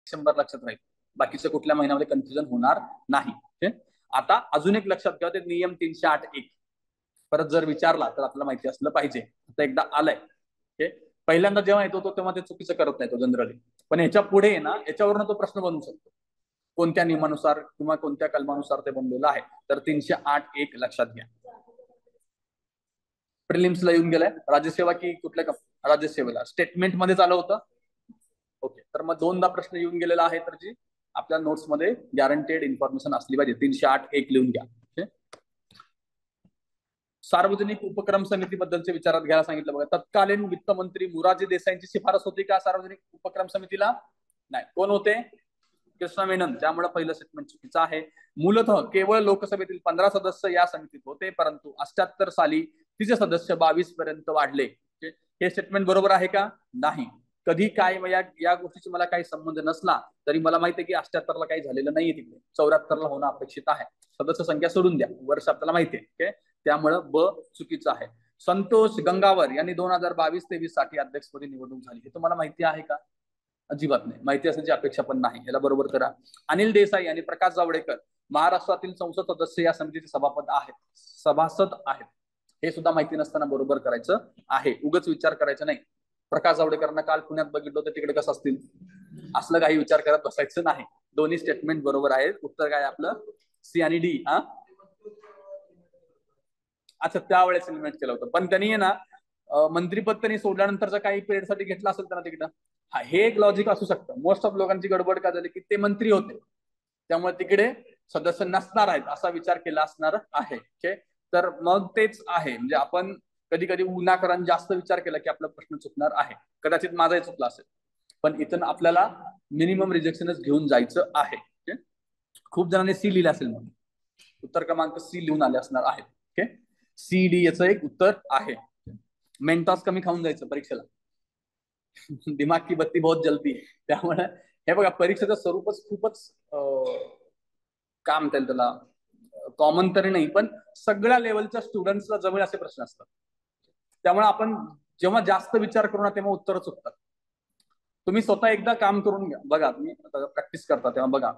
डिसेंबर लक्षात राहील. बाकीच्या कुठल्या महिन्यामध्ये कन्फ्युजन होणार नाही. आता अजून एक लक्षात घ्या, ते नियम 308(1) परत जर विचारला तर आपल्याला माहिती असलं पाहिजे. आता एकदा आलाय. ओके. पहिल्यांदा जेव्हा येतो तो तेव्हा ते चुकीचं करत नाही तो जनरली. पण ह्याच्या पुढे ना, याच्यावरून तो प्रश्न बनू शकतो. कोणत्या नियमानुसार किंवा कोणत्या कलमानुसार ते बनलेलं आहे? तर 308(1) लक्षात घ्या. प्रिलिम्सला येऊन गेलाय. राज्यसेवा की कुठल्या राज्यसेवेला स्टेटमेंट मध्ये चालू होतं. ओके. तर मग 2दा प्रश्न येऊन गेलेला आहे, तर जी आपल्या नोट्स मध्ये गॅरंटेड इन्फॉर्मेशन असली पाहिजे. 308(1) लिहून घ्या. सार्वजनिक उपक्रम समितीबद्दलचे विचारात घ्यायला सांगितलं बघा. तत्कालीन वित्तमंत्री मोरारजी देसाईंची शिफारस होती का सार्वजनिक उपक्रम समितीला? नाही. कोण होते? कृष्णा मेनन. त्यामुळे पहिलं स्टेटमेंट चुकीचं आहे. मूलतः केवळ लोकसभेतील 15 सदस्य या समितीत होते, परंतु 78 साली तिचे सदस्य 22 पर्यंत वाढले. हे स्टेटमेंट बरोबर आहे का? नाही. कधी काय या गोष्टीची मला काही संबंध नसला तरी मला माहिती आहे की 78 ला काही झालेलं नाहीये, तिकडे 74 ला होणं अपेक्षित आहे. सदस्य संख्या सोडून द्या, वर्ष आपल्याला माहिती आहे. त्यामुळं ब चुकीचं आहे. संतोष गंगावर यांनी 2022-23 साठी अध्यक्षपदी निवडणूक झाली. हे तुम्हाला माहिती आहे का? अजिबात नाही. माहिती असण्याची अपेक्षा पण नाही. याला बरोबर करा. अनिल देसाई आणि प्रकाश जावडेकर महाराष्ट्रातील संसद सदस्य या समितीचे सभासद आहेत. हे सुद्धा माहिती नसताना बरोबर करायचं आहे. उगाच विचार करायचा नाही. प्रकाश जावडेकरांना काल पुण्यात बघितलं होतं, तिकडे कसं असतील, असलं काही विचार करत बसायचं नाही. दोन्ही स्टेटमेंट बरोबर आहेत. उत्तर काय आपलं? सी आणि डी. अच्छा, त्यावेळेस एलिमिनेट केलं होतं. पण त्यांनी ना मंत्रीपद त्यांनी सोडल्यानंतरचा काही पिरियड साठी घेतला असेल त्यांना तिकडं. हा, हे एक लॉजिक असू शकतं. मोस्ट ऑफ लोकांची गडबड का झाली की ते मंत्री होते, त्यामुळे तिकडे सदस्य नसणार आहेत असा विचार केला असणार आहे. ओके. तर मग तेच आहे. म्हणजे आपण कधी कधी उन्हाकरण जास्त विचार केला की आपला प्रश्न चुकणार आहे. कदाचित माझाही चुकला असेल, पण इथून आपल्याला मिनिमम रिजेक्शनच घेऊन जायचं आहे. ओके. खूप जणांनी सी लिहिलं असेल, मग उत्तर क्रमांक सी लिहून आले असणार आहेत. ओके. सी डी याचं एक उत्तर आहे. मेंटॉस कमी खाऊन जायचं परीक्षेला. दिमाग की बत्ती बहुत जलती है. त्यामुळे हे बघा, परीक्षेचं स्वरूपच खूपच काय म्हणता येईल त्याला, कॉमन तरी नाही पण सगळ्या लेवलच्या स्टुडंट्सला जमेल असे प्रश्न असतात. त्यामुळे आपण जेव्हा जास्त विचार करू ना तेव्हा उत्तर चुकतात. तुम्ही स्वतः एकदा काम करून घ्या बघा, तुम्ही प्रॅक्टिस करता तेव्हा बघा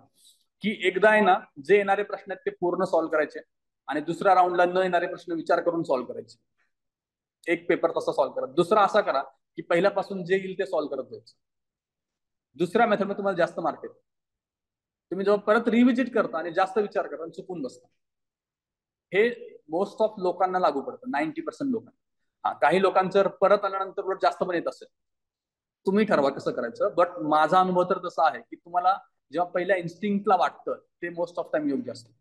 की एकदा आहे ना, जे येणारे प्रश्न आहेत ते पूर्ण सॉल्व्ह करायचे आणि दुसऱ्या राऊंडला न येणारे प्रश्न विचार करून सॉल्व्ह करायचे. एक पेपर तसा सॉल्व्ह करा. दुसरा असा करा की पहिल्यापासून जे येईल ते सॉल्व्ह करत जायचं. दुसऱ्या मेथडमध्ये तुम्हाला जास्त मार्क येतात. तुम्ही जेव्हा परत रिव्हिजिट करता आणि जास्त विचार करता आणि चुकून बसता. हे मोस्ट ऑफ लोकांना लागू पडतं, 90% लोकांना. काही लोकांचं परत आल्यानंतर जास्त पण येत असेल. तुम्ही ठरवा कसं करायचं. बट माझा अनुभव तर तसा आहे की तुम्हाला जेव्हा पहिल्या इन्स्टिंक्टला वाटतं ते मोस्ट ऑफ टाइम योग्य असतं.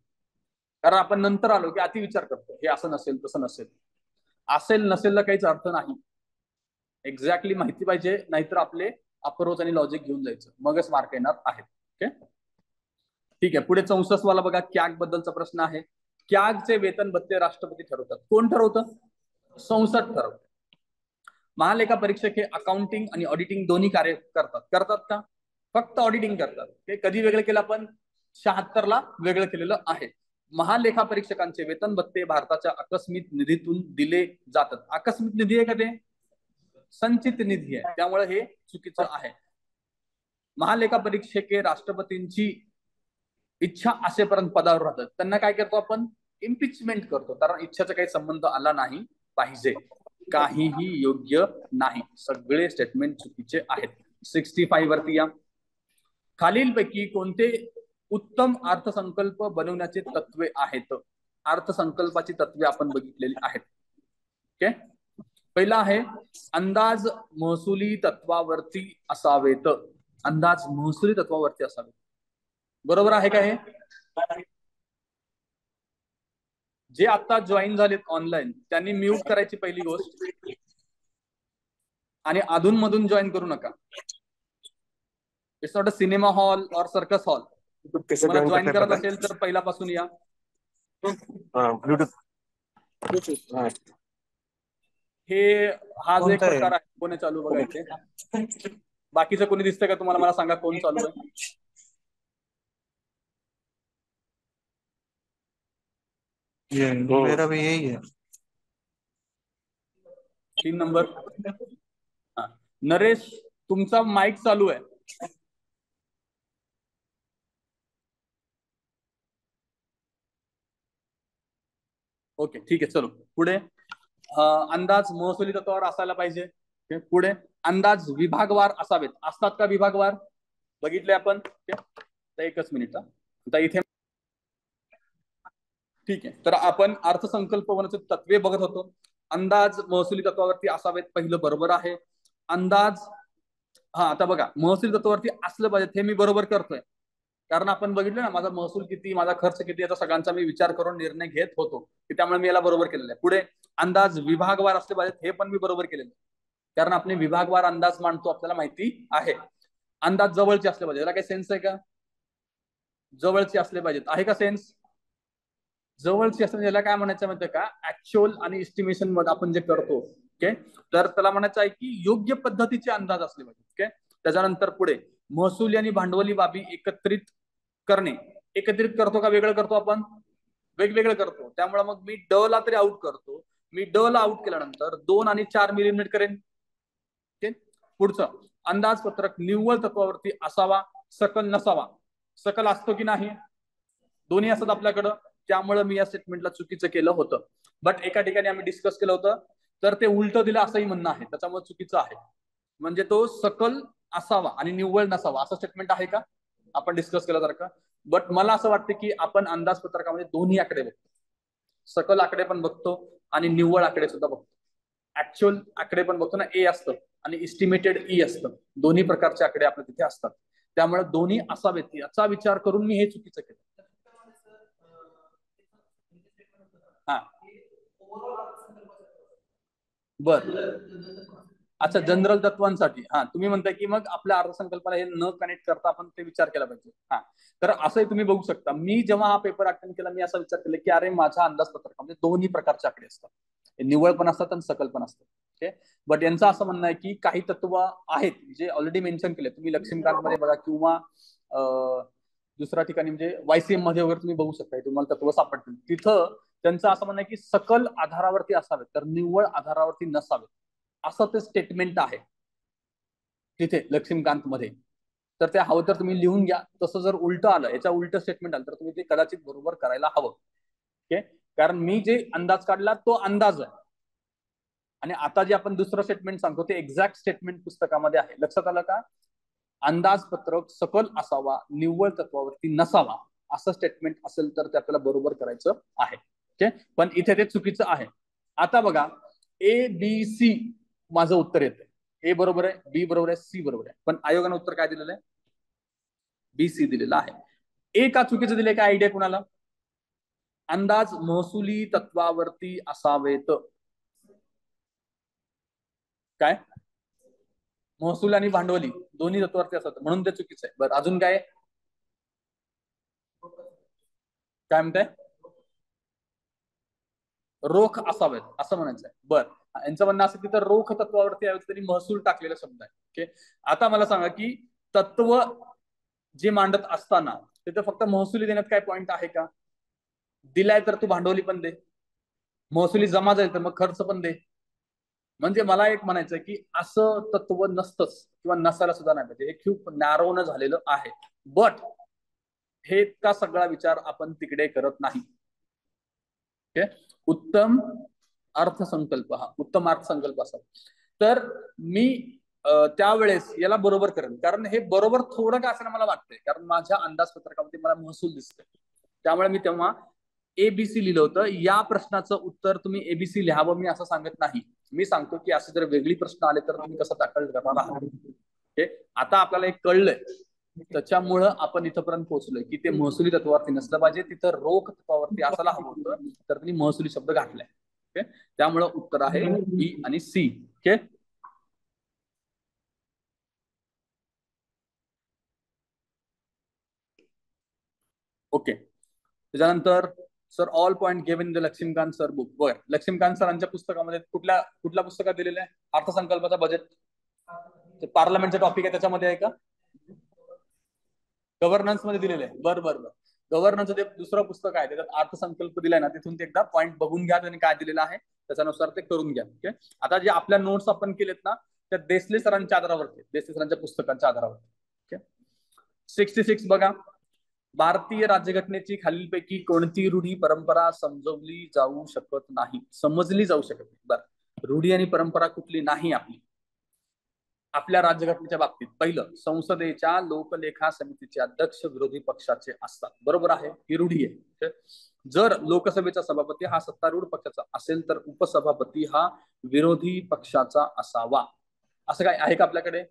कारण आपण नंतर आलो की अति विचार करतो, हे असं नसेल तसं नसेल. असेल नसेलला काहीच अर्थ नाही. एक्झॅक्टली माहिती पाहिजे, नाहीतर आपले अप्रोच आणि लॉजिक घेऊन जायचं, मगच मार्क येणार आहेत. ओके, ठीक आहे. पुढे 64 वाला बघा, कॅग बद्दलचा प्रश्न आहे. कॅगचे वेतन भत्ते राष्ट्रपती ठरवतात. कोण ठरवतं? संसद ठरवते. महालेखा परीक्षक हे अकाउंटिंग आणि ऑडिटिंग दोन्ही कार्य करतात का? फक्त ऑडिटिंग करतात. ते कधी वेगळं केलं? आपण 76 ला वेगळं केलेलं आहे. महालेखा परीक्षकांचे वेतन भत्ते भारताच्या आकस्मिक निधीतून दिले जातात. आकस्मिक निधी आहे का? ते संचित निधी आहे, त्यामुळे हे चुकीचं आहे. महालेखा परीक्षक हे राष्ट्रपतींची इच्छा असेपर्यंत पदावर राहतात. त्यांना काय करतो आपण? इम्पिचमेंट करतो. कारण इच्छाचा काही संबंध आला नाही पाहिजे. काहीही योग्य नाही, सगळे स्टेटमेंट चुकीचे आहेत. 65 वरती या. खालीलपैकी कोणते उत्तम अर्थसंकल्प बनवण्याचे तत्वे आहेत? अर्थसंकल्पाची तत्वे आपण बघितलेली आहेत. ओके, पहिला आहे अंदाज महसुली तत्वावरती असावेत. अंदाज महसुली तत्वावरती असावेत. बरोबर आहे का? हे जे आता जॉईन झालेत ऑनलाईन त्यांनी म्यूट करायची पहिली गोष्ट, आणि अधून मधून जॉईन करू नका. It's not a cinema hall और सर्कस हॉल. तुम्हाला जॉईन करत असेल तर पहिल्यापासून या. हे हा जो एक प्रकार आहे, कोणी चालू बघायचे. बाकीचं कोणी दिसतंय का तुम्हाला? मला सांगा कोण चालू आहे. मेरा भी यही है. 3 नंबर. नरेश, तुमचा माइक चालू आहे. ओके, ठीक आहे. चलो पुढे. अंदाज महसुली तत्वावर असायला पाहिजे. पुढे अंदाज विभागवार असावेत. असतात का विभागवार? बघितले आपण. एकच मिनिट आता इथे. ठीक आहे, तर आपण अर्थसंकल्प बनवण्याचे तत्वे बघत होतो. अंदाज महसुली तत्वावरती असावेत, पहिलं बरोबर आहे. अंदाज, आता बघा, महसुली तत्वावरती असलं पाहिजे, हे मी बरोबर करतोय. कारण आपण बघितलं ना, माझा महसूल किती, माझा खर्च किती, याचा सगळ्यांचा मी विचार करून निर्णय घेत होतो, की त्यामुळे मी याला बरोबर केलेलं आहे. पुढे अंदाज विभागवार असले पाहिजेत, हे पण मी बरोबर केलेलं आहे. कारण आपण विभागवार अंदाज मांडतो, आपल्याला माहिती आहे. अंदाज जवळचे असले पाहिजे. याला काही सेन्स आहे का? जवळचे असले पाहिजेत, आहे का सेन्स? जवळची असते याला काय म्हणायचं माहिती का? ऍक्च्युअल आणि एस्टिमेशन मध्ये आपण जे करतो, ओके, तर त्याला म्हणायचं आहे की योग्य पद्धतीचे अंदाज असले पाहिजे. ओके, त्याच्यानंतर पुढे महसुली आणि भांडवली बाबी एकत्रित करणे. एकत्रित करतो का वेगळं करतो? आपण वेगवेगळं करतो. त्यामुळे मग मी ड ला तरी आउट करतो. मी ड ला आउट केल्यानंतर 2 आणि 4 मी एलिमिनेट करेन. ओके, पुढचं अंदाजपत्रक निव्वळ तत्वावरती असावा, सकल नसावा. सकल असतो की नाही? दोन्ही असतात आपल्याकडं. त्यामुळे मी या स्टेटमेंटला चुकीचं केलं होतं. बट एका ठिकाणी आम्ही डिस्कस केलं होतं, तर ते उलट दिलं असंही म्हणणं आहे, त्याच्यामुळे चुकीचं आहे. म्हणजे तो सकल असावा आणि निव्वळ नसावा असं स्टेटमेंट आहे का? आपण डिस्कस केलं सारखं. बट मला असं वाटतं की आपण अंदाजपत्रकामध्ये दोन्ही आकडे बघतो. सकल आकडे पण बघतो आणि निव्वळ आकडे सुद्धा बघतो. ऍक्च्युअल आकडे पण बघतो ना, ए असतं, आणि एस्टिमेटेड ई असतं. दोन्ही प्रकारचे आकडे आपल्या तिथे असतात. त्यामुळे दोन्ही असावेत याचा विचार करून मी हे चुकीचं केलं. हा, बर, अच्छा, जनरल तत्वांसाठी. तुम्ही म्हणताय की मग आपल्या अर्थसंकल्पाला हे न कनेक्ट करता आपण ते विचार केला पाहिजे. तर असंही तुम्ही बघू शकता. मी जेव्हा हा पेपर अटेंड केला, मी असा विचार केला की अरे माझ्या अंदाजपत्रकामध्ये दोन्ही प्रकारचे आकडे असतात, निव्वळ पण असतात आणि सकल पण असतात. ओके, बट यांचं असं म्हणणं आहे की काही तत्व आहेत जे ऑलरेडी मेन्शन केले. तुम्ही लक्ष्मीकांत मध्ये बघा किंवा दुसऱ्या ठिकाणी म्हणजे वायसीएम मध्ये वगैरे तुम्ही बघू शकता, तुम्हाला तत्व सापडतील. तिथं त्यांचं असं म्हणणं आहे की सकल आधारावरती असावेत, तर निव्वळ आधारावरती नसावेत, असं ते स्टेटमेंट आहे तिथे लक्ष्मीकांत मध्ये. तर ते हवं तर तुम्ही लिहून घ्या. तसं जर उलट आलं, याच्या उलट स्टेटमेंट आलं, तर तुम्ही ते कदाचित बरोबर करायला हवं. ओके, कारण मी जे अंदाज काढला तो अंदाज आहे, आणि आता जे आपण दुसरं स्टेटमेंट सांगतो ते एक्झॅक्ट स्टेटमेंट पुस्तकामध्ये आहे. लक्षात आलं का? अंदाजपत्रक सकल असावा, निव्वळ तत्वावरती नसावा, असं स्टेटमेंट असेल तर ते आपल्याला बरोबर करायचं आहे. ओके, पण इथे ते चुकीचं आहे. आता बघा, ए बी सी माझं उत्तर येतं. ए बरोबर आहे, बी बरोबर आहे, सी बरोबर आहे, पण आयोगानं उत्तर काय दिलेलं आहे? बी सी दिलेलं आहे. ए का चुकीचं दिलंय? काय आयडिया कुणाला? अंदाज महसुली तत्वावरती असावेत. काय? महसूल आणि भांडवली दोन्ही तत्वावरती असतात म्हणून ते चुकीचं आहे. बरं, अजून काय? काय म्हणताय? रोख असावेत असं म्हणायचंय. बरं, यांचं म्हणणं असं की तर रोख तत्वावरती आहे तरी महसूल टाकलेला शब्द आहे. ओके, आता मला सांगा की तत्व जे मांडत असताना तिथं फक्त महसुली देण्यात काय पॉईंट आहे का? दिलाय तर तू भांडवली पण दे, महसुली जमा जाईल तर मग खर्च पण दे. म्हणजे मला एक म्हणायचं की असं तत्व नसतंच किंवा नसायला सुद्धा नाही पाहिजे. हे खूप नॅरोनं झालेलं आहे. बट हे का सगळा विचार आपण तिकडे करत नाही. ओके, उत्तम अर्थसंकल्प, हा उत्तम अर्थसंकल्प असा तर मी त्यावेळेस याला बरोबर करेन, कारण हे बरोबर थोडं का असं मला वाटतंय, कारण माझ्या अंदाजपत्रकामध्ये मला महसूल दिसतोय. त्यामुळे मी तेव्हा एबीसी लिहिलं होतं. या प्रश्नाचं उत्तर तुम्ही एबीसी लिहावं मी असं सांगत नाही. मी सांगतो की असे जर वेगळी प्रश्न आले तर तुम्ही कसं टॅकल करणार आहात. ओके, आता आपल्याला एक कळलंय, त्याच्यामुळं आपण इथपर्यंत पोहोचलोय की ते महसुली तत्वावरती नसलं पाहिजे, तिथं रोख तत्वावरती असायला हवं होतं, तर त्यांनी महसुली शब्द घातलाय. ओके, त्यामुळं उत्तर आहे बी आणि सी. Okay, okay. त्याच्यानंतर sir all point given in the Laxmikant sir book. बघा, लक्ष्मीकांत सरांच्या पुस्तकामध्ये कुठल्या पुस्तकात दिलेलं आहे अर्थसंकल्पाचा बजेट? पार्लमेंटचा टॉपिक आहे त्याच्यामध्ये आहे का? गव्हर्नन्स मध्ये दिलेलं आहे. बरं बरं बरं, गव्हर्नन्सचं ते दुसरं पुस्तक आहे, त्याच्यात अर्थसंकल्प दिलाय ना, तिथून ते एकदा पॉईंट बघून घ्या त्यांनी काय दिलेलं आहे, त्याच्यानुसार ते करून घ्या. ओके, आता जे आपल्या नोट्स आपण केलेत ना, त्या देसले सरांच्या आधारावरती, देसले सरांच्या पुस्तकांच्या आधारावरती. ओके, 66 बघा, भारतीय राज्यघटनेची खालीलपैकी कोणती रूढी परंपरा समजली जाऊ शकत नाही. बरं, रूढी आणि परंपरा कुठली नाही आपली आपल्या राज्यघटनेच्या बाबतीत? पहिलं, संसदेच्या लोकलेखा समितीचे अध्यक्ष विरोधी पक्षाचे असतात. बरोबर आहे, ही रूढी आहे. जर लोकसभेचा सभापती हा सत्तारूढ पक्षाचा असेल तर उपसभापती हा विरोधी पक्षाचा असावा. असं काय आहे का आपल्याकडे?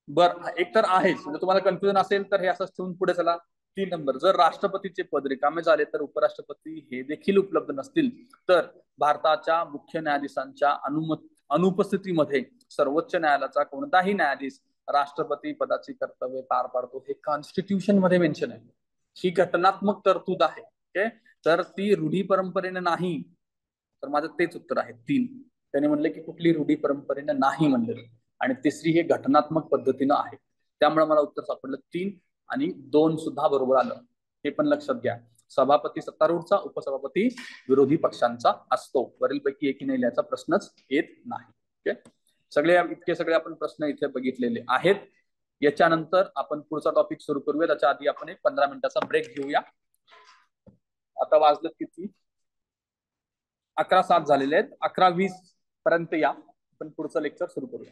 बर, एक तर आहेच. म्हणजे तुम्हाला कन्फ्युजन असेल तर हे असंच ठेवून पुढे चला. 3 नंबर, जर राष्ट्रपतीचे पद रिकामे झाले तर उपराष्ट्रपती हे देखील उपलब्ध नसतील तर भारताच्या मुख्य न्यायाधीशांच्या अनुपस्थितीमध्ये सर्वोच्च न्यायालयाचा कोणताही न्यायाधीश राष्ट्रपती पदाची कर्तव्य पार पाडतो. हे कॉन्स्टिट्यूशन मध्ये मेन्शन आहे. ही घटनात्मक तरतूद आहे. ओके, तर ती रूढी परंपरेने नाही. तर माझं तेच उत्तर आहे 3. त्याने म्हणले की कुठली रूढी परंपरेने नाही म्हणले, आणि तिसरी हे घटनात्मक पद्धतीनं आहे. त्यामुळे मला उत्तर सापडलं 3 आणि 2 सुद्धा बरोबर आलं. हे पण लक्षात घ्या, सभापती सत्तारूढचा, उपसभापती विरोधी पक्षांचा असतो. वरीलपैकी एकही नाही लिहायचा प्रश्नच येत नाही. ओके, इतके सगळे आपण प्रश्न इथे बघितलेले आहेत. याच्यानंतर आपण पुढचा टॉपिक सुरू करूया. त्याच्या आधी आपण एक 15 मिनिटाचा ब्रेक घेऊया. आता वाजलेत किती? 11:07 झालेले आहेत. 11:20 पर्यंत या, आपण पुढचं लेक्चर सुरू करूया.